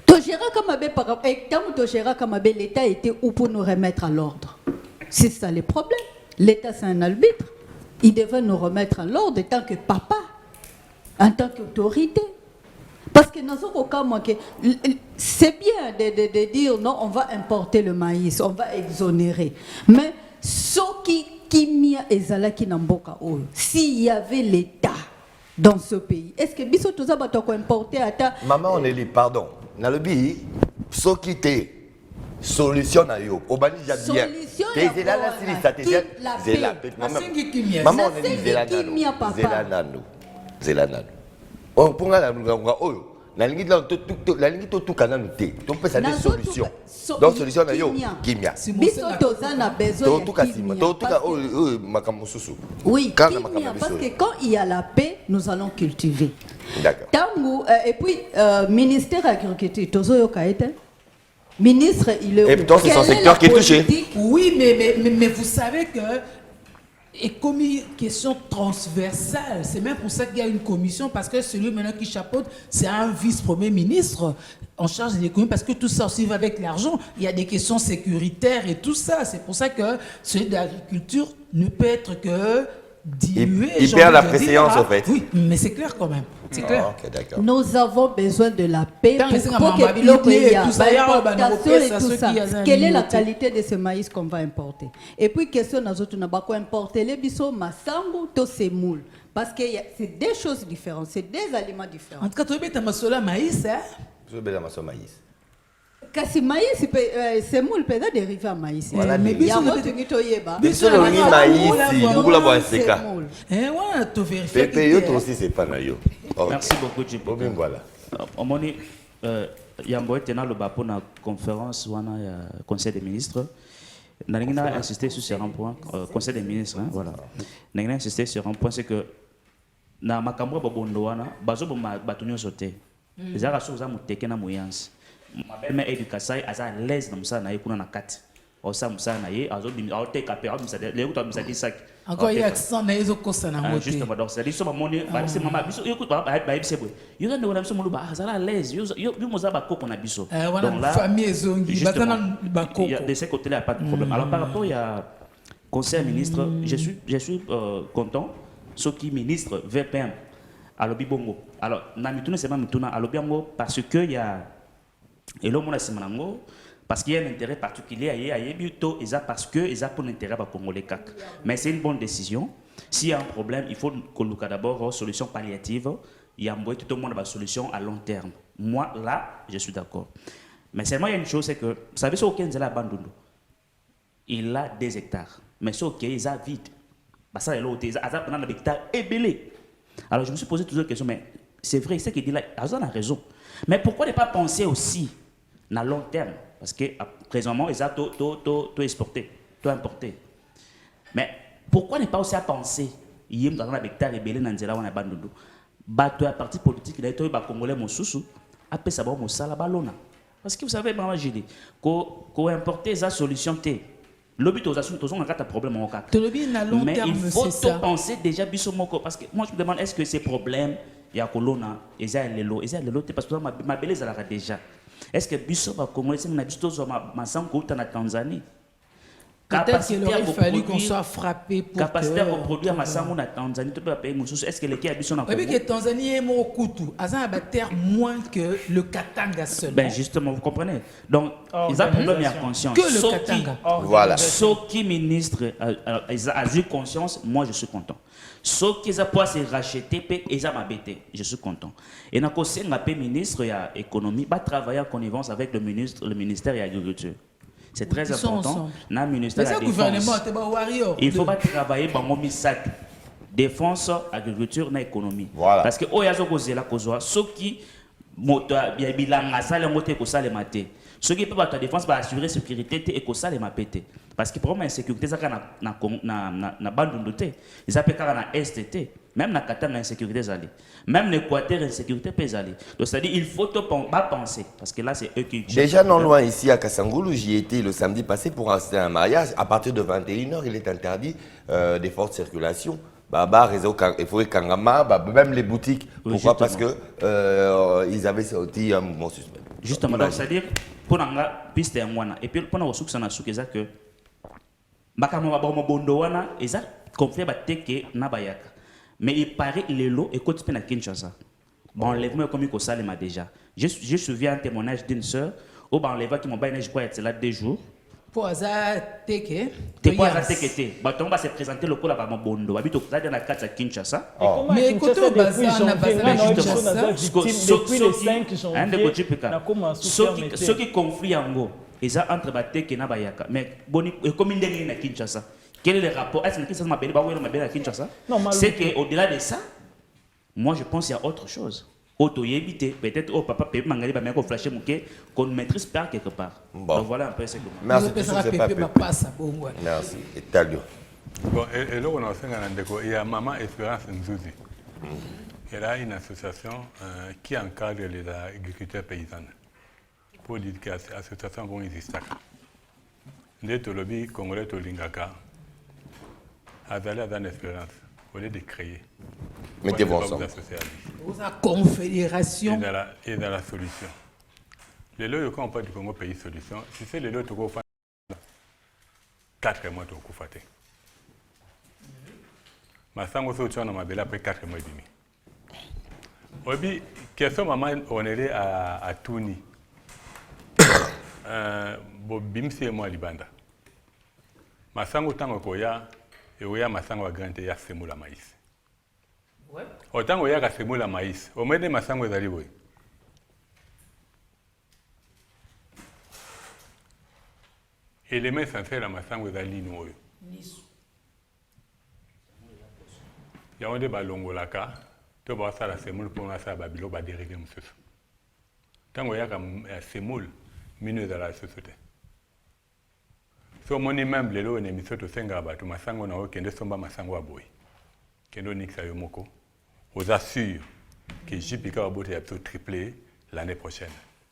Tojera Kamabe par rapport et tant Tojera Kamabe l'État était où pour nous remettre à l'ordre. C'est ça le problème. L'État c'est un arbitre. Il devait nous remettre à l'ordre en tant que papa, en tant qu'autorité. Parce que c'est bien de dire non, on va importer le maïs, on va exonérer. Mais s'il y avait l'État dans ce pays, est-ce que biso tout ça va importer à ta... Maman, on est libre, pardon. Dans le pays, ce qui était solution à yo, au bani bien. C'est la paix. Maman, on est libre, Zélanano. On prend la oyo. La ligne to tout canal te. Donc peut ça des solutions. Donc solution na yo kimia. Biso tozana besoin de kimia. To tout ka oyo makambo susu. Oui, kimia parce que quand il y a la paix, nous allons cultiver. D'accord. Tango et puis ministère de l'agriculture tozo yo kaete. Ministre, il est. Et pourtant c'est son secteur qui est touché. Oui, mais vous savez que et comme une question transversale, c'est même pour ça qu'il y a une commission, parce que celui maintenant qui chapeaute, c'est un vice-premier ministre en charge de l'économie, parce que tout ça aussi va avec l'argent. Il y a des questions sécuritaires et tout ça. C'est pour ça que celui de l'agriculture ne peut être que dilué. Il perd la préséance en fait. Oui, mais c'est clair quand même. C'est clair. Okay, d'accord. Nous avons besoin de la paix pour que Biloko y a l'importation et tout ça. Quelle est la qualité de ce maïs qu'on va importer? Et puis, question dans autres, on va importer les bisous, massambo, to semoule. Parce que c'est des choses différentes, c'est des aliments différents. En tout cas, tu veux maïs, maïs, hein? Je veux maïs. Kasi maïs, semoule peut dériver à maïs. Voilà, mais il y a un autre qui toyeba. Biso le maïs, beaucoup la boire c'est ça. Eh ouais, tu vérifies. Pepe yo aussi c'est pas na yo. Merci beaucoup, Djibo. Voilà. Au moment Yambo était dans le bas pour la conférence ou le conseil des ministres. Nous avons insisté sur un point, conseil des ministres, hein, voilà. Nous avons insisté sur un point, c'est que na makambo bobondo wana bazo batunyo sauté. Les arations za muteke na moyance. Ma belle-mère est du Kassai, elle est à l'aise dans ça na yekuna na kat. Osa musa na ye azo bimi aote kapé azo misa les autres misa di sac. Encore il y a accent na yezo kosa na ngote. Justement donc c'est ça moni c'est maman biso écoute ba bise boy. Yo na ngona biso moluba azala à l'aise yo moza ba koko na biso. Donc la famille ezongi batana ba koko. De ce côté là il n'y a pas de problème. Alors par rapport il y a conseil ministre, je suis content ce qui ministre VPM à l'obi bongo. Alors na mituna c'est pas mituna à l'obi bongo parce que il y a et l'homme on a simanango. Parce qu'il y a un intérêt particulier à Yébito, parce que ils ont pour l'intérêt à Congolais. Mais c'est une bonne décision. S'il y a un problème, il faut qu'on ait d'abord une solution palliative. Il y a tout le monde une solution à long terme. Moi, là, je suis d'accord. Mais seulement il y a une chose, c'est que, vous savez, ce qu'il y a Bandundu, il a 2 hectares. Mais ce qu'il y a vide. Ça, il y a un hectare ébélé. Alors je me suis posé toutes les questions, mais c'est vrai, ce qu'il dit là, il a raison. Mais pourquoi ne pas penser aussi à long terme? Parce que présentement, ils ont tout exporté, tout importé. Mais pourquoi ne pas aussi penser il y a un hectare ébélé dans le Bandundu? Bateau à parti politique, il y a un Congolais, mon sous, après ça va mon salabalona. Parce que vous savez, maman, j'ai dit, qu'on importer sa solution. Le but, on a un problème au cas. Mais il faut penser déjà bisomoko. Parce que moi, je me demande, est-ce que ces problèmes, il y a Colonna, il y a l'élo, parce que ma belle, elle a déjà. Est-ce que Bissot va commencer ma sang en Tanzanie? Peut-être qu'il aurait fallu qu'on soit frappé pour capacité à reproduire ma sang en Tanzanie. Tu peux payer mon sous. Est-ce que les cas Bissot n'a pas? Oui, que Tanzanie est mon couteau. Azan a terre moins que le Katanga seulement. Ben justement, vous comprenez. Donc, ils ont problème bien conscience. Que le Katanga. Voilà. Ceux qui ministre a eu conscience, moi je suis content. Ceux qui ont pu se racheter, ils ont m'abêté. Je suis content. Et dans le ministre de l'économie, va travailler en connivence avec le ministère de l'agriculture. C'est très important. Dans le ministère de la Défense, il faut pas travailler dans le ministère défense, agriculture et économie. Voilà. Parce que ceux qui ceux qui peuvent la défense va assurer la sécurité et que ça les mapété. Parce que pour moi, l'insécurité, c'est na bandundoté. Ils appellent ça na STT. Même na Katanga, l'insécurité, même l'Équateur, l'insécurité peut aller. Donc, c'est-à-dire il faut pas penser. Parce que là, c'est eux qui. Déjà, non loin ici à Kassangoulou, j'y étais le samedi passé pour assister à un mariage. À partir de 21h, il est interdit des fortes circulations. Réseau Efoé Kangama, même les boutiques. Pourquoi? Parce que ils avaient sorti un mouvement suspect. Justement, donc c'est-à-dire, pour nous, piste est moine. Et puis, pour nous, ça n'a pas que Bakama Bondo wana, ils ont conflit bateke na bayaka. Mais il paraît les lots et quand tu peux na Kinshasa. Bon, enlèvement comme il ça m'a déjà. Je me souviens un témoignage d'une sœur au enlèvement qui m'a baigné je crois être là 2 jours. Pour Azateke. T'es pas Azateke. Bah on va se présenter le coup là par Bondo. Habite au dans la carte à Kinshasa. Mais quand on base na depuis le 5 janvier. Ceux qui conflient en gros, ils ont entre Bateke et Nabayaka. Mais comme il est à Kinshasa. Quel est le rapport? Est-ce que Kinshasa m'a béni à Kinshasa? C'est qu'au-delà de ça, moi je pense qu'il y a autre chose. Peut-être au papa peut m'engager mais qu'on flasher qu'on maîtrise pas quelque part. Bon. Donc voilà un peu ce que merci. Merci. Et Talio. Bon, et là on a fait un déco. Il y a Maman Espérance Nzouzi. Elle a une association qui encadre les agriculteurs paysans. Pour dire que l'association va exister. Les Tolobi Congolais Tolingaka. Azali a une espérance. Au lieu de créer. Mettez-vous ensemble. La confédération. Et dans la solution. Les lois, quand on parle du Congo pays solution, si c'est les lois, tu vas 4 mois de Koufate. Ma sango so tchana ma bela après 4 mois et demi. Obi, question maman on est à Tuni. Bo bimsi moi libanda. Ma sango tango koya et oya ma sango grande ya semula maïs. Ouais. Autant oya ka semula maïs. O mede ma sango ezali boy. Élément essentiel à ma sango ezali no oyo. Il y a un débat longolaka, tu vas faire la semoule pour la faire babilo ba dériver monsieur. Quand on y a comme semoule, minus de la société. So mon immeuble le on est mis sur senga ba tu masango na okende somba masango aboy. Kendo nixa yomoko. Vous assure que JPK va boter absolument triplé l'année prochaine.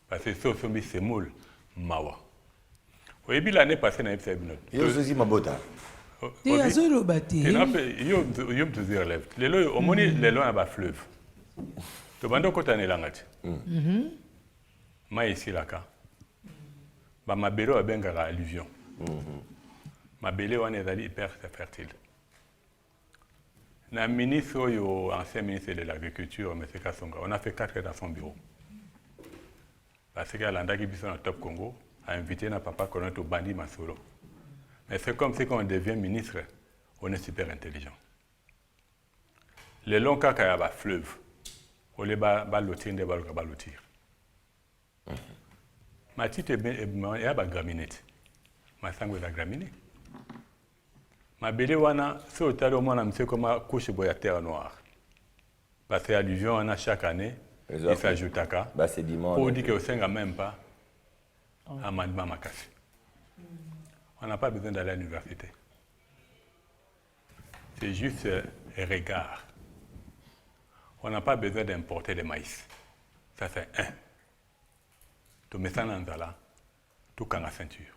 Parce que so sombi semoule mawa. Oui, puis l'année passée na FCB note. Yo aussi ma bota. Il y a zéro bâti. Il y a plusieurs lèvres. Les lois, au moins, les lois à bas fleuve. Tu vas donc côté l'angati. Ma ici là ka. Ba ma bélo a bien gara alluvion. Ma bélé on est allé hyper fertile. La ministre ancien ministre de l'agriculture, M. Kassonga, on a fait 4 heures dans son bureau. Parce que l'anda qui est dans le Top Congo a invité notre papa colonel au Bandi Masolo. Mais c'est comme si quand on devient ministre, on est super intelligent. Les longs cas qu'il y a un fleuve, on les bat lotir, on les bat lotir. matite il y a graminette masango la graminée mabele wana so otalo mwana mse comme couche boya terre noire parce que allusion on a chaque année il s'ajoute à ça c'est dimanche pour dire que au sein même pas amendement makasi on n'a pas besoin d'aller à l'université c'est juste un regard on n'a pas besoin d'importer le maïs ça c'est un tu mets ça dans là tout quand la ceinture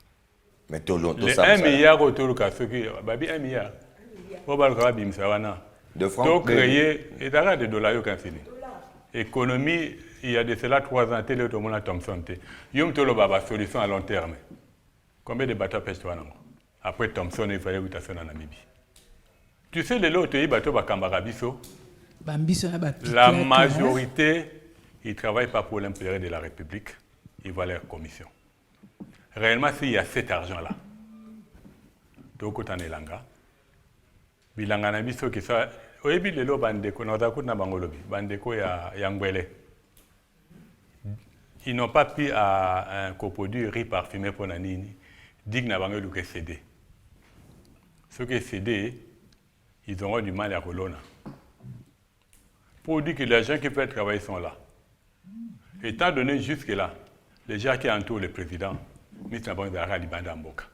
mais tout le les 1 milliard autour de ce qui babi 1 milliard au balka bimsa wana de francs donc créer et d'arrêt de dollars quand fini économie il y a de cela 3 ans télé tout le monde a Thomson té yom tolo baba solution à long terme combien de bateaux pêche toi non après Thomson il fallait que tu en Namibie tu sais les lots tu bateau ba kambara biso la majorité ils ne travaillent pas pour l'intérêt de la République ils voient leur commission réellement s'il y a cet argent là donc autant elanga bilanga na biso qui ça oyebi lelo bandeko na zakuna bangolobi bandeko ya ngwele ils n'ont pas pu à un coproduit riz parfumé pour nanini digne na bango luke cédé ceux qui cédé ils auront du mal à Rolona pour dire que les gens qui peuvent travailler sont là étant donné jusque là les gens qui entourent le président mis na bango à Libanda Mboka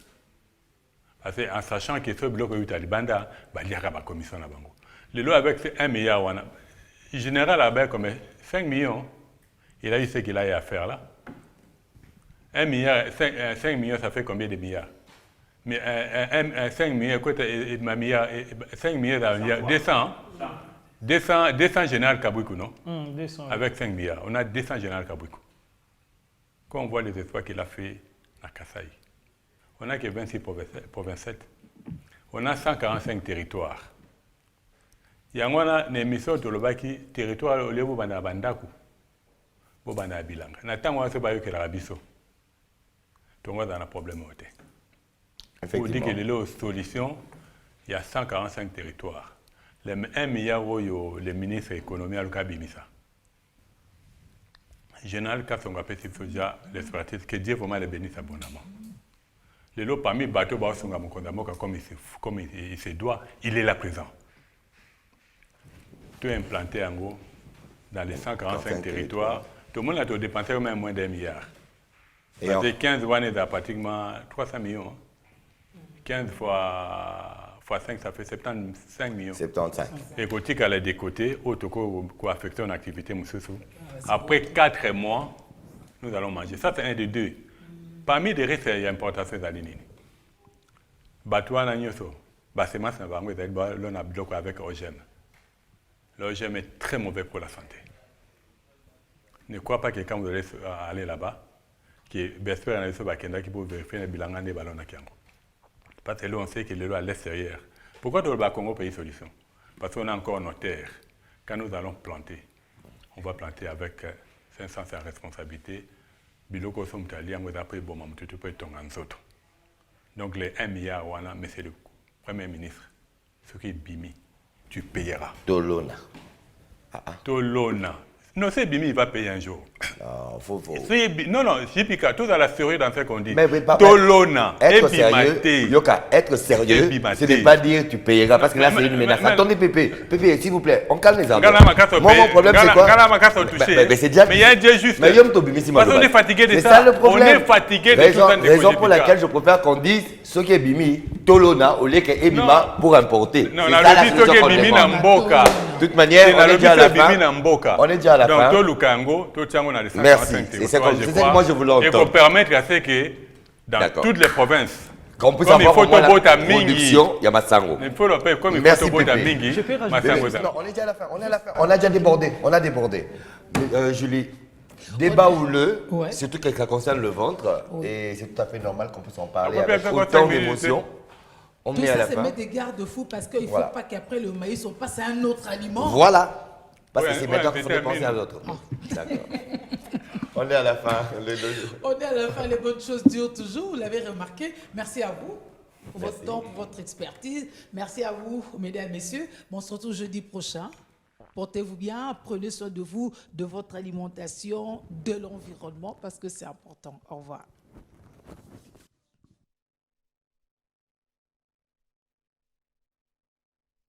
parce qu'en sachant que ce bloc est à Libanda il y a la commission na bango le lot avec 1 milliard wana général avec comme 5 millions il a eu ce qu'il a à faire là 1 milliard 5 millions ça fait combien de milliards mais 5 millions écoute ma milliard 5 milliards 200 général Kabouikou non 200 avec 5 milliards on a 200 général Kabouikou quand on voit les espoirs qu'il a fait à Kasaï on a que 26 provinces on a 145 territoires il y a une émission de l'Obaki territoire au lieu de Bandaku au Bandabilanga n'attends pas que la rabisso tout le monde a un problème pour dire que les solutions il y a 145 territoires les 1 milliard le ministre de l'économie à l'Ukabimisa général Kassonga Petit Soja l'expertise que Dieu vraiment les bénisse abondamment les lots parmi bateau Baosonga Mokondamoka comme il se doit il est là présent tout implanté en gros dans les 145 territoires tout le monde a dépensé au même moins d'1 milliard parce que 15 one est à pratiquement 300 millions 15 fois 5 ça fait 75 millions 75 et côté qu'elle est des côtés auto affecter une activité après 4 mois nous allons manger ça c'est un des deux parmi les restes il y a importation d'alinine batouana nyoso basement ça va l'on a bloqué avec OGM l'OGM est très mauvais pour la santé ne crois pas que quand vous allez aller là-bas que j'espère analyser sur Bakenda qui peut vérifier les bilans des ballons d'Akiango parce que là on sait que le lot à l'extérieur pourquoi tout le Congo paye solution parce qu'on a encore nos terres quand nous allons planter on va planter avec 500 sans responsabilité biloko somtali yango d'après bon mamutu tu peux tonga nzoto donc les 1 milliard wana monsieur le premier ministre ce qui est bimi tu payeras Tolona Tolona non, c'est Bimi, il va payer un jour. Non, faut. Non, Jipika, tout dans la série dans ce qu'on dit. Mais Tolona, être sérieux, Yoka, être sérieux, ce n'est pas dire tu payeras, parce que là, c'est une menace. Attendez, Pépé, s'il vous plaît, on calme les enfants. Moi, mon problème, c'est quoi? Mais c'est déjà. Mais il y a un Dieu juste. Mais Yom Tobimi, si on est fatigué de ça. C'est ça le problème. On est fatigué de tout ça. Raison pour laquelle je préfère qu'on dise ce qui est Bimi, Tolona, au lieu que Ebima pour importer. Non, on a dit ce qui est Bimi Namboka. De toute manière, on est déjà à la fin. On est déjà à la fin. Donc, Lukango, tout ça, on a les 145 merci, c'est ça que moi je voulais entendre. Et pour permettre à ce que dans toutes les provinces, qu'on puisse avoir la production, il y a Massango. Il faut le faire comme il faut le Mingi. Non, on est déjà à la fin. On a déjà débordé. Julie, débat houleux, surtout quand ça concerne le ventre, et c'est tout à fait normal qu'on puisse en parler avec autant d'émotion. On tout ça, c'est mettre des garde-fous parce qu'il ne faut pas qu'après le maïs, on passe à un autre aliment. Voilà. Parce que c'est maintenant qu'il faut penser à l'autre. D'accord. On est à la fin. On est à la fin, les bonnes choses durent toujours, vous l'avez remarqué. Merci à vous pour votre temps, pour votre expertise. Merci à vous, mesdames et messieurs. On se retrouve jeudi prochain. Portez-vous bien, prenez soin de vous, de votre alimentation, de l'environnement, parce que c'est important. Au revoir.